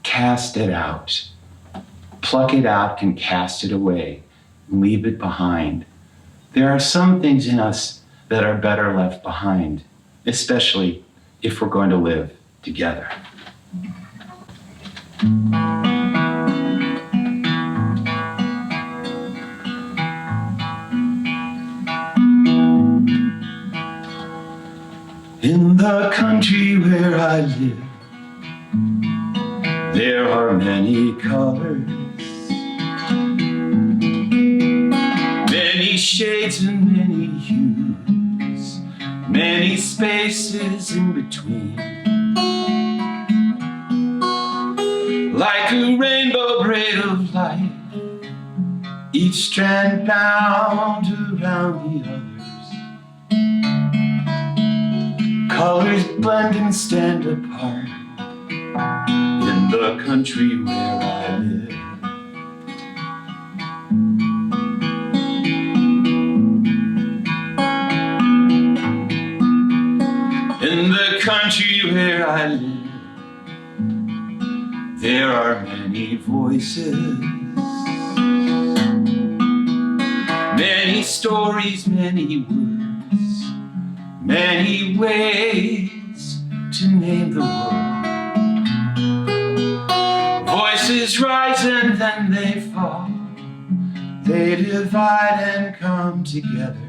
D: cast it out. Pluck it out and cast it away. Leave it behind. There are some things in us that are better left behind, especially if we're going to live together. In the country where I live, there are many colors, many shades and many hues, many spaces in between. Like a rainbow braid of light, each strand bound around the others. Colors blend and stand apart in the country where I live. In the country where I live, there are many voices, many stories, many words, many ways to name the world. Voices rise and then they fall, they divide and come together.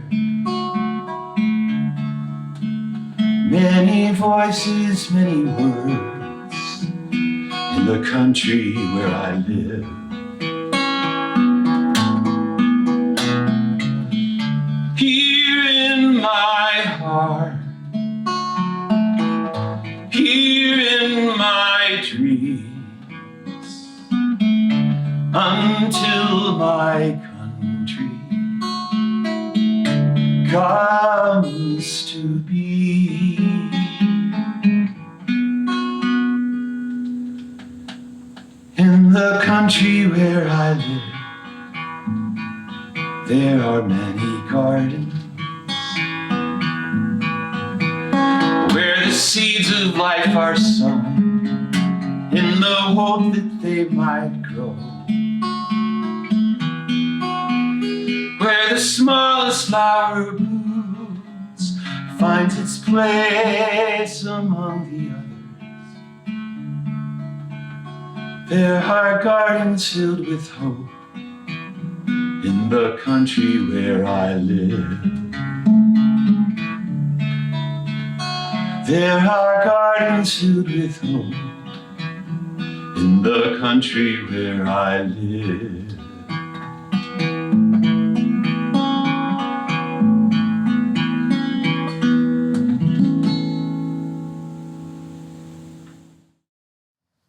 D: Many voices, many words, in the country where I live. Here in my heart, here in my dreams, until my country comes to be. In the country where I live, there are many gardens where the seeds of life are sown in the hope that they might grow, where the smallest flower blooms finds its place among the others. There are gardens filled with hope in the country where I live. There are gardens filled with hope in the country where I live.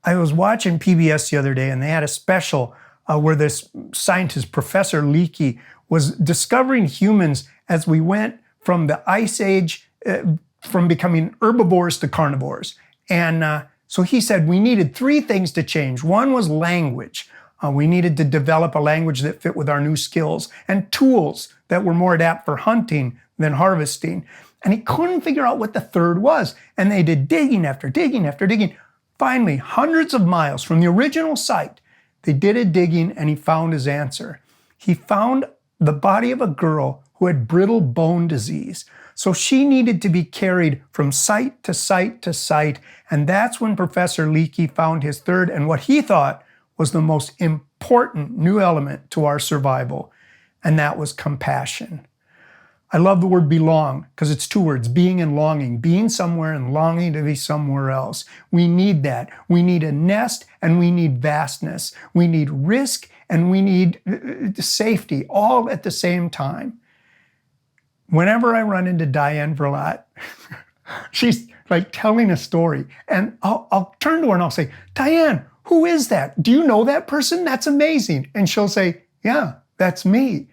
A: I was watching PBS the other day, and they had a special where this scientist, Professor Leakey, was discovering humans as we went from the Ice Age, from becoming herbivores to carnivores. And so he said we needed three things to change. One was language. We needed to develop a language that fit with our new skills, and tools that were more adapt for hunting than harvesting. And he couldn't figure out what the third was. And they did digging after digging after digging. Finally, hundreds of miles from the original site, they did a digging and he found his answer. He found the body of a girl who had brittle bone disease. So she needed to be carried from site to site to site. And that's when Professor Leakey found his third and what he thought was the most important new element to our survival. And that was compassion. I love the word belong because it's two words, being and longing. Being somewhere and longing to be somewhere else. We need that. We need a nest and we need vastness. We need risk and we need safety all at the same time. Whenever I run into Diane Ferlatte, she's like telling a story. And I'll turn to her and I'll say, Diane, who is that? Do you know that person? That's amazing. And she'll say, yeah, that's me.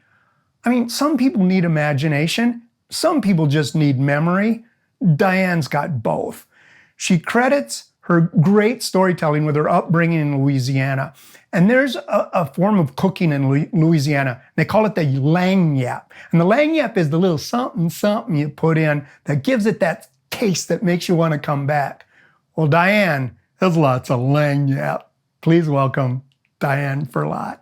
A: I mean, some people need imagination. Some people just need memory. Diane's got both. She credits her great storytelling with her upbringing in Louisiana. And there's a form of cooking in Louisiana. They call it the lagniappe. And the lagniappe is the little something, something you put in that gives it that taste that makes you want to come back. Well, Diane, there's lots of lagniappe. Please welcome Diane Ferlatte.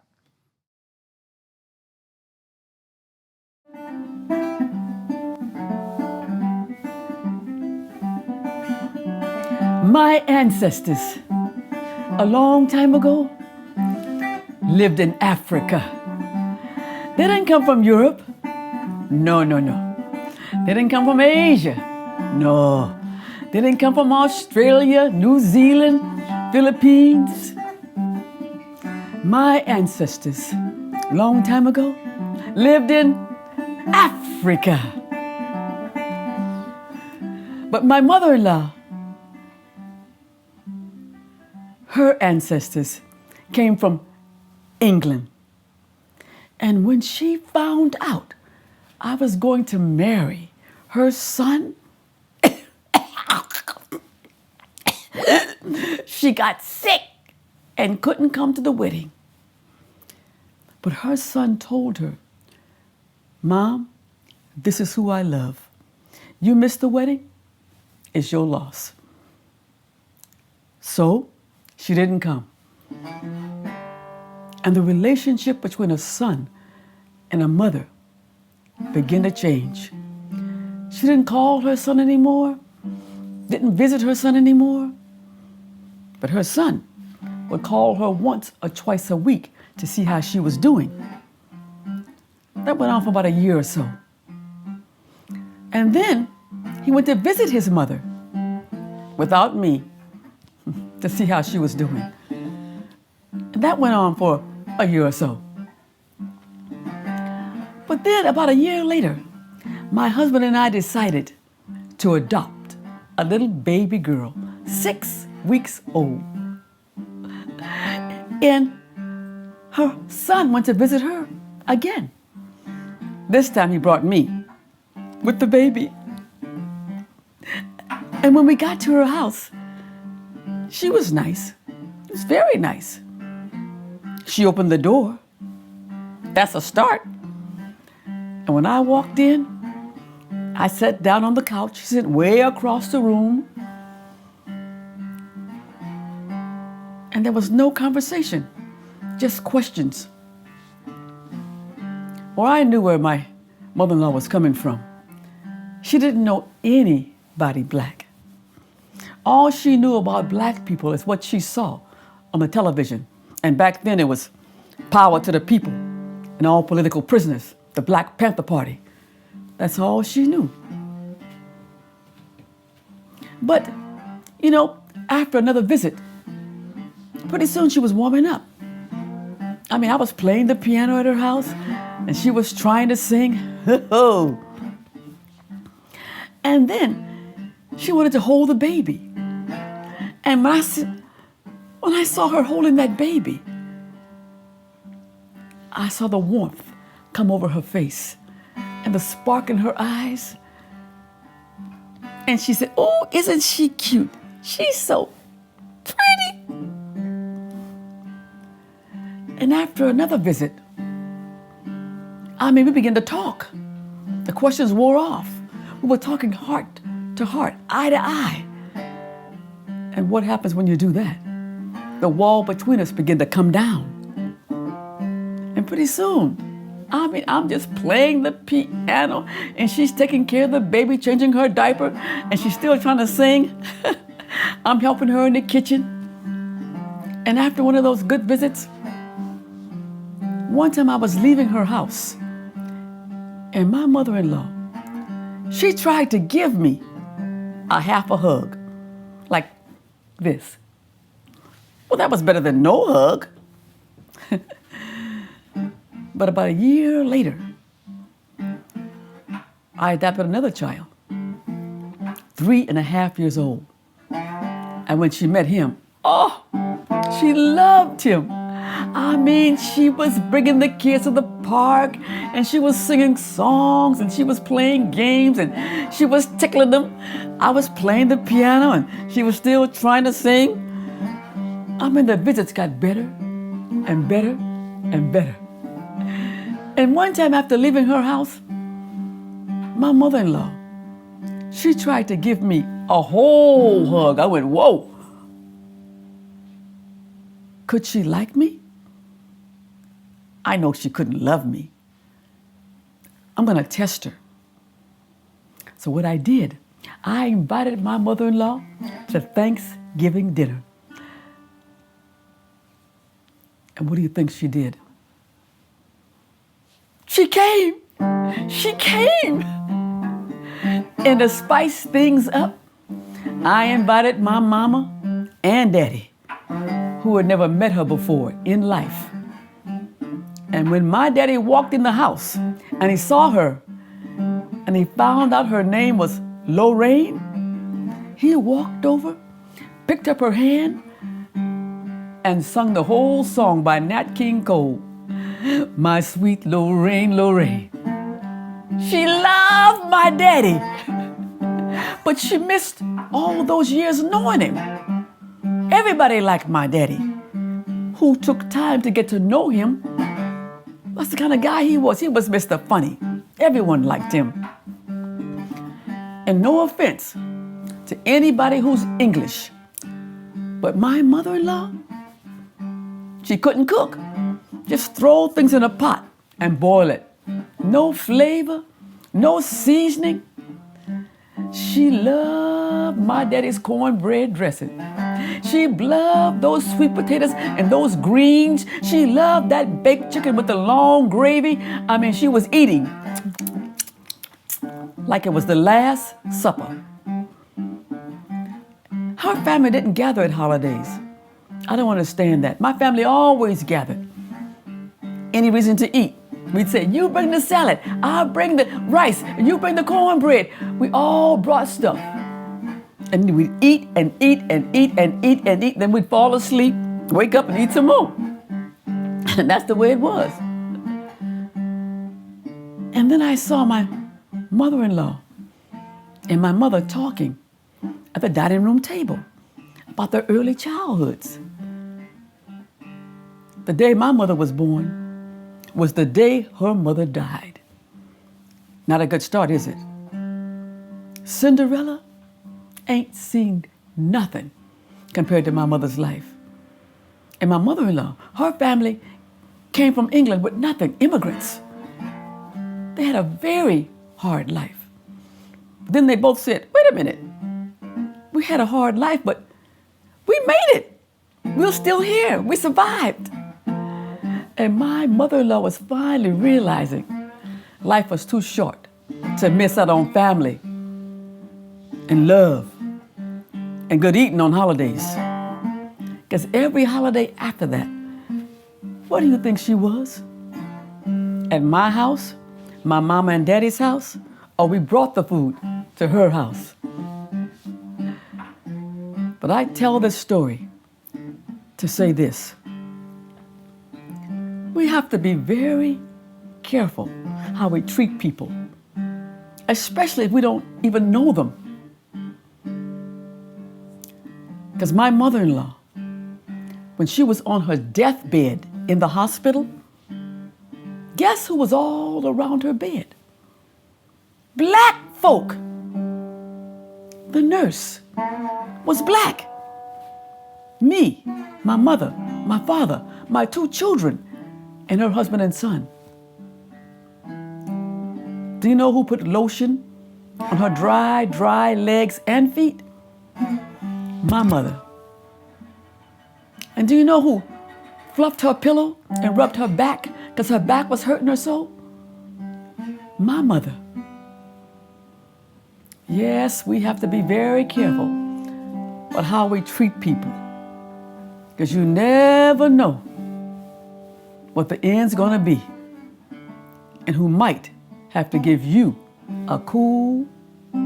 E: My ancestors, a long time ago, lived in Africa. They didn't come from Europe. No. They didn't come from Asia. No. They didn't come from Australia, New Zealand, Philippines. My ancestors, a long time ago, lived in Africa. But my mother-in-law, her ancestors came from England. And when she found out I was going to marry her son, she got sick and couldn't come to the wedding. But her son told her, Mom, this is who I love. You missed the wedding, it's your loss. So she didn't come. And the relationship between a son and a mother began to change. She didn't call her son anymore, didn't visit her son anymore. But her son would call her once or twice a week to see how she was doing. That went on for about a year or so. And then he went to visit his mother without me to see how she was doing. And that went on for a year or so. But then about a year later, my husband and I decided to adopt a little baby girl, 6 weeks old. And her son went to visit her again. This time he brought me with the baby. And when we got to her house, she was nice. It was very nice. She opened the door. That's a start. And when I walked in, I sat down on the couch. She sat way across the room. And there was no conversation, just questions. Well, I knew where my mother-in-law was coming from. She didn't know anybody black. All she knew about black people is what she saw on the television. And back then it was power to the people and all political prisoners, the Black Panther Party. That's all she knew. But, after another visit, pretty soon she was warming up. I mean, I was playing the piano at her house and she was trying to sing. And then she wanted to hold the baby. And when I saw her holding that baby, I saw the warmth come over her face and the spark in her eyes. And she said, "Oh, isn't she cute? She's so pretty." And after another visit, we began to talk. The questions wore off. We were talking heart to heart, eye to eye. And what happens when you do that? The wall between us began to come down. And pretty soon, I'm just playing the piano and she's taking care of the baby, changing her diaper, and she's still trying to sing. I'm helping her in the kitchen. And after one of those good visits, one time I was leaving her house and my mother-in-law, she tried to give me a half a hug, like this. Well, that was better than no hug. But about a year later, I adopted another child, 3.5 years old. And when she met him, oh, she loved him. I mean, she was bringing the kids to the park, and she was singing songs, and she was playing games, and she was tickling them. I was playing the piano, and she was still trying to sing. I mean, the visits got better and better and better. And one time after leaving her house, my mother-in-law, she tried to give me a whole hug. I went, whoa. Could she like me? I know she couldn't love me. I'm going to test her. So what I did, I invited my mother-in-law to Thanksgiving dinner. And what do you think she did? She came. She came. And to spice things up, I invited my mama and daddy, who had never met her before in life. And when my daddy walked in the house and he saw her and he found out her name was Lorraine, he walked over, picked up her hand, and sung the whole song by Nat King Cole. My sweet Lorraine, Lorraine. She loved my daddy, but she missed all those years knowing him. Everybody liked my daddy, who took time to get to know him. That's the kind of guy he was. He was Mr. Funny. Everyone liked him. And no offense to anybody who's English, but my mother-in-law, she couldn't cook. Just throw things in a pot and boil it. No flavor, no seasoning. She loved my daddy's cornbread dressing. She loved those sweet potatoes and those greens. She loved that baked chicken with the long gravy. I mean, she was eating like it was the Last Supper. Her family didn't gather at holidays. I don't understand that. My family always gathered. Any reason to eat. We'd say, you bring the salad, I'll bring the rice, and you bring the cornbread. We all brought stuff. And we'd eat and eat and eat and eat and eat. Then we'd fall asleep, wake up and eat some more. And that's the way it was. And then I saw my mother-in-law and my mother talking at the dining room table about their early childhoods. The day my mother was born was the day her mother died. Not a good start, is it? Cinderella ain't seen nothing compared to my mother's life. And my mother-in-law, her family came from England with nothing, immigrants. They had a very hard life. Then they both said, wait a minute, we had a hard life, but we made it. We're still here, we survived. And my mother-in-law was finally realizing life was too short to miss out on family and love and good eating on holidays. Because every holiday after that, what do you think she was? At my house, my mama and daddy's house, or we brought the food to her house? But I tell this story to say this. We have to be very careful how we treat people, especially if we don't even know them. Because my mother-in-law, when she was on her deathbed in the hospital, guess who was all around her bed? Black folk. The nurse was black. Me, my mother, my father, my 2 children, and her husband and son. Do you know who put lotion on her dry legs and feet? My mother. And do you know who fluffed her pillow and rubbed her back because her back was hurting her so? My mother. Yes, we have to be very careful about how we treat people, because you never know what the end's gonna be and who might have to give you a cool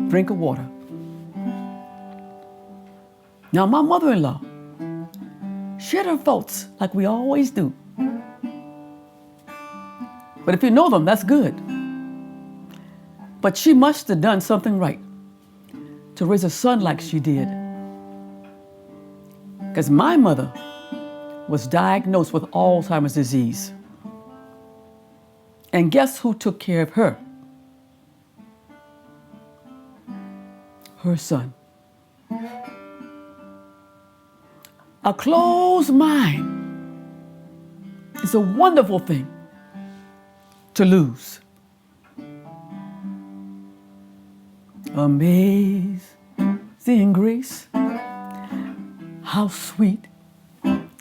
E: drink of water. Now, my mother-in-law, she had her faults like we always do. But if you know them, that's good. But she must have done something right to raise a son like she did. Because my mother was diagnosed with Alzheimer's disease. And guess who took care of her? Her son. A closed mind is a wonderful thing to lose. Amazing grace, how sweet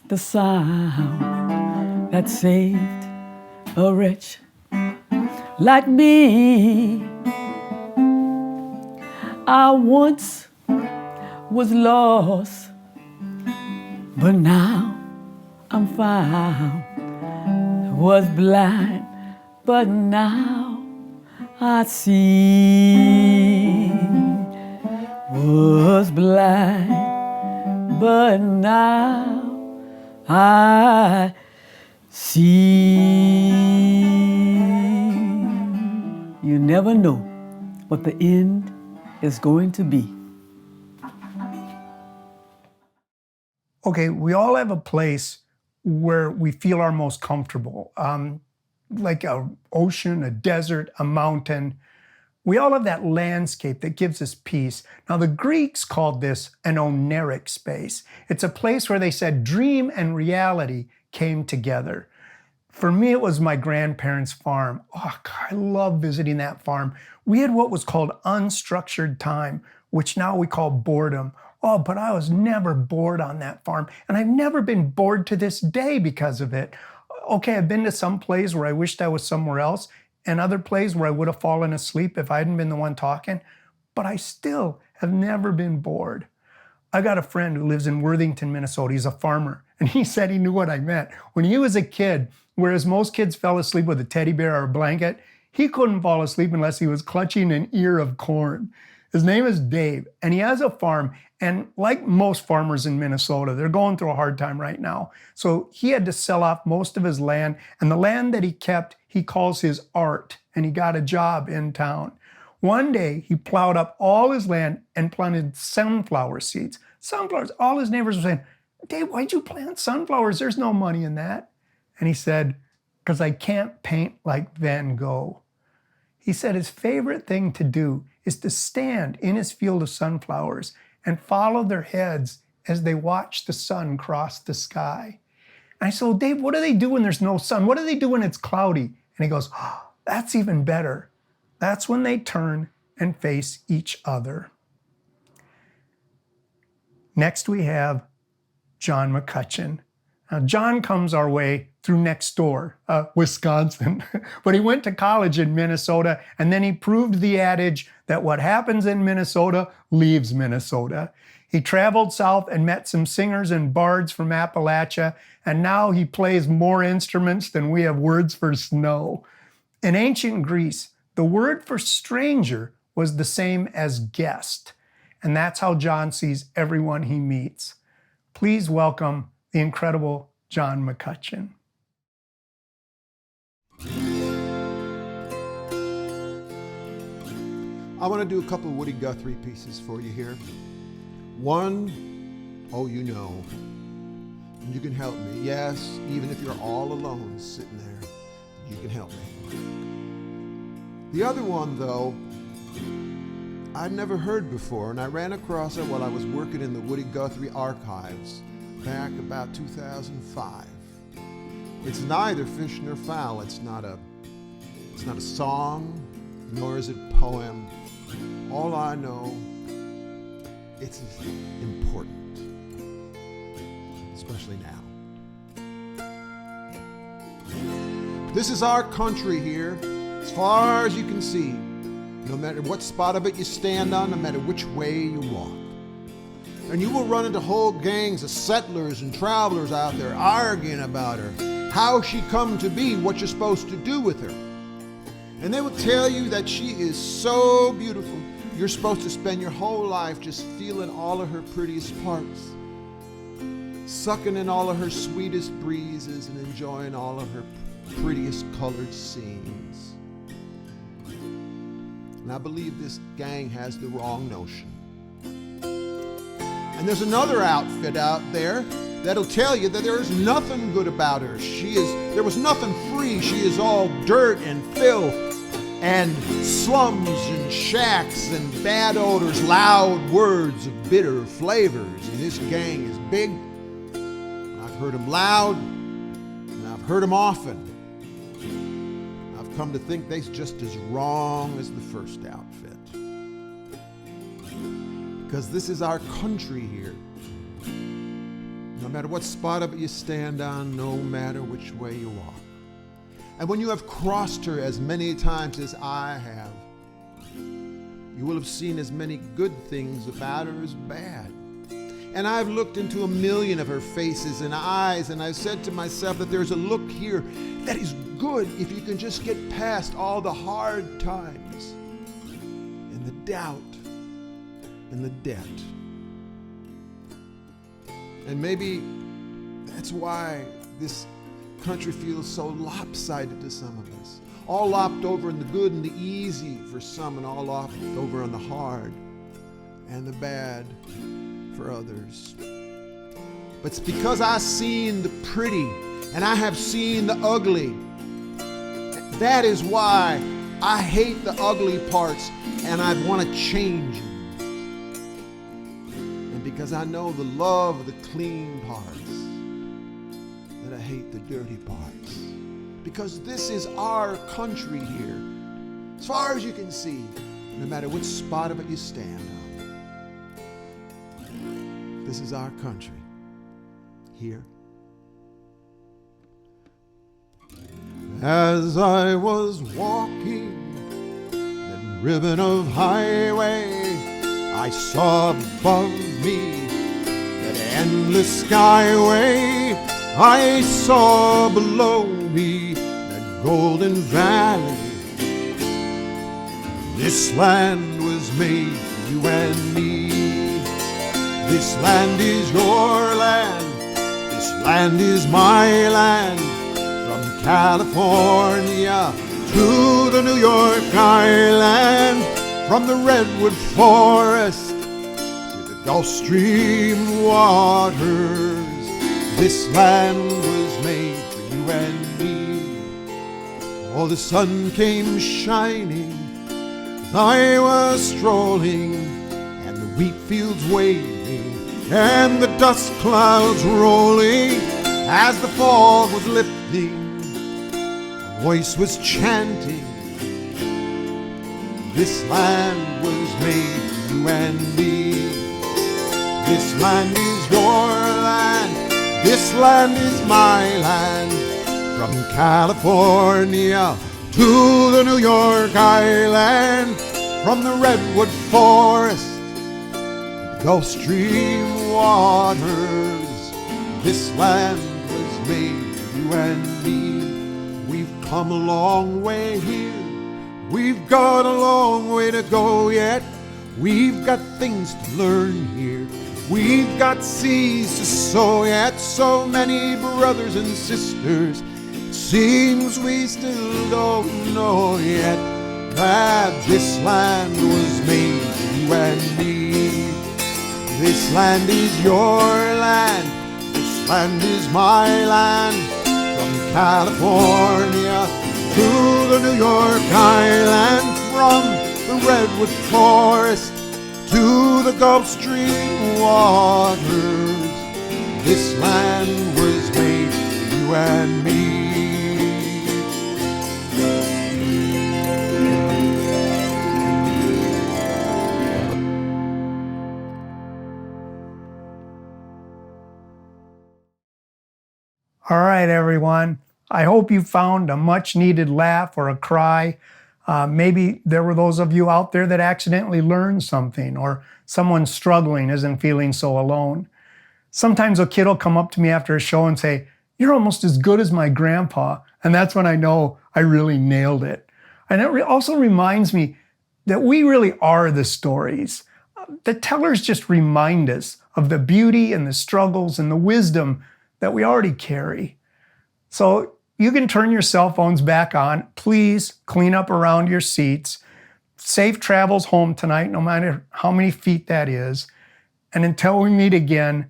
E: the sound that saved a wretch like me. I once was lost, but now I'm found. Was blind, but now I see. Was blind, but now I see. You never know what the end is going to be.
A: Okay, we all have a place where we feel our most comfortable, like an ocean, a desert, a mountain. We all have that landscape that gives us peace. Now, the Greeks called this an oneric space. It's a place where they said dream and reality came together. For me, it was my grandparents' farm. Oh, God, I love visiting that farm. We had what was called unstructured time, which now we call boredom. Oh, but I was never bored on that farm. And I've never been bored to this day because of it. Okay, I've been to some place where I wished I was somewhere else, and other places where I would have fallen asleep if I hadn't been the one talking, but I still have never been bored. I got a friend who lives in Worthington, Minnesota. He's a farmer, and he said he knew what I meant. When he was a kid, whereas most kids fell asleep with a teddy bear or a blanket, he couldn't fall asleep unless he was clutching an ear of corn. His name is Dave, and he has a farm. And like most farmers in Minnesota, they're going through a hard time right now. So he had to sell off most of his land, and the land that he kept, he calls his art, and he got a job in town. One day, he plowed up all his land and planted sunflower seeds. Sunflowers, all his neighbors were saying, Dave, why'd you plant sunflowers? There's no money in that. And he said, because I can't paint like Van Gogh. He said his favorite thing to do is to stand in his field of sunflowers and follow their heads as they watch the sun cross the sky. And I said, well, Dave, what do they do when there's no sun? What do they do when it's cloudy? And he goes, oh, that's even better. That's when they turn and face each other. Next we have John McCutcheon. Now, John comes our way through next door, Wisconsin, but he went to college in Minnesota, and then he proved the adage that what happens in Minnesota leaves Minnesota. He traveled south and met some singers and bards from Appalachia, and now he plays more instruments than we have words for snow. In ancient Greece, the word for stranger was the same as guest, and that's how John sees everyone he meets. Please welcome the incredible John McCutcheon.
F: I want to do a couple of Woody Guthrie pieces for you here. One, oh, you know, and you can help me. Yes, even if you're all alone sitting there, you can help me. The other one, though, I'd never heard before, and I ran across it while I was working in the Woody Guthrie archives back about 2005. It's neither fish nor fowl. It's not a song, nor is it a poem. All I know, it's important, especially now. This is our country here, as far as you can see. No matter what spot of it you stand on, no matter which way you walk. And you will run into whole gangs of settlers and travelers out there arguing about her, how she come to be, what you're supposed to do with her. And they will tell you that she is so beautiful, You're supposed to spend your whole life just feeling all of her prettiest parts, sucking in all of her sweetest breezes and enjoying all of her prettiest colored scenes. And I believe this gang has the wrong notion. And there's another outfit out there that'll tell you that there is nothing good about her. There was nothing free. She is all dirt and filth and slums and shacks and bad odors, loud words of bitter flavors. And this gang is big. I've heard them loud, and I've heard them often. I've come to think they're just as wrong as the first outfit. Because this is our country here. No matter what spot of it you stand on, no matter which way you walk. And when you have crossed her as many times as I have, you will have seen as many good things about her as bad. And I've looked into a million of her faces and eyes, and I've said to myself that there's a look here that is good if you can just get past all the hard times and the doubt and the debt. And maybe that's why this country feels so lopsided to some of us. All lopped over in the good and the easy for some, and all lopped over on the hard and the bad for others. But it's because I've seen the pretty and I have seen the ugly. That is why I hate the ugly parts and I want to change them. And because I know the love of the clean parts, that I hate the dirty parts. Because this is our country here. As far as you can see, no matter which spot of it you stand on. This is our country here. As I was walking that ribbon of highway, I saw above me that endless skyway. I saw below me that golden valley. This land was made for you and me. This land is your land. This land is my land. From California to the New York Island. From the redwood forest to the Gulf Stream waters. This land was made for you and me. Oh, the sun came shining as I was strolling, and the wheat fields waving, and the dust clouds rolling. As the fog was lifting, a voice was chanting, this land was made for you and me. This land is your land. This land is my land. From California to the New York Island. From the redwood forest to the Gulf Stream waters. This land was made for you and me. We've come a long way here. We've got a long way to go yet. We've got things to learn here. We've got seas to sow yet. So many brothers and sisters. Seems we still don't know yet that this land was made for you and me. This land is your land. This land is my land. From California to the New York Island. From the redwood forest to the Gulf Stream waters. This land was made for you and me.
A: All right, everyone. I hope you found a much needed laugh or a cry. Maybe there were those of you out there that accidentally learned something, or someone struggling isn't feeling so alone. Sometimes a kid will come up to me after a show and say, "You're almost as good as my grandpa." And that's when I know I really nailed it. And it also reminds me, that we really are the stories. The tellers just remind us of the beauty and the struggles and the wisdom that we already carry. So you can turn your cell phones back on. Please clean up around your seats. Safe travels home tonight, no matter how many feet that is. And until we meet again,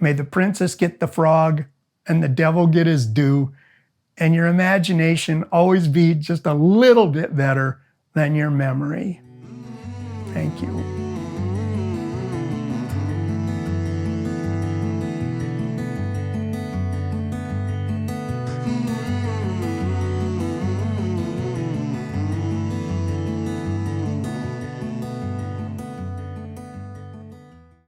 A: may the princess get the frog and the devil get his due, and your imagination always be just a little bit better than your memory. Thank you.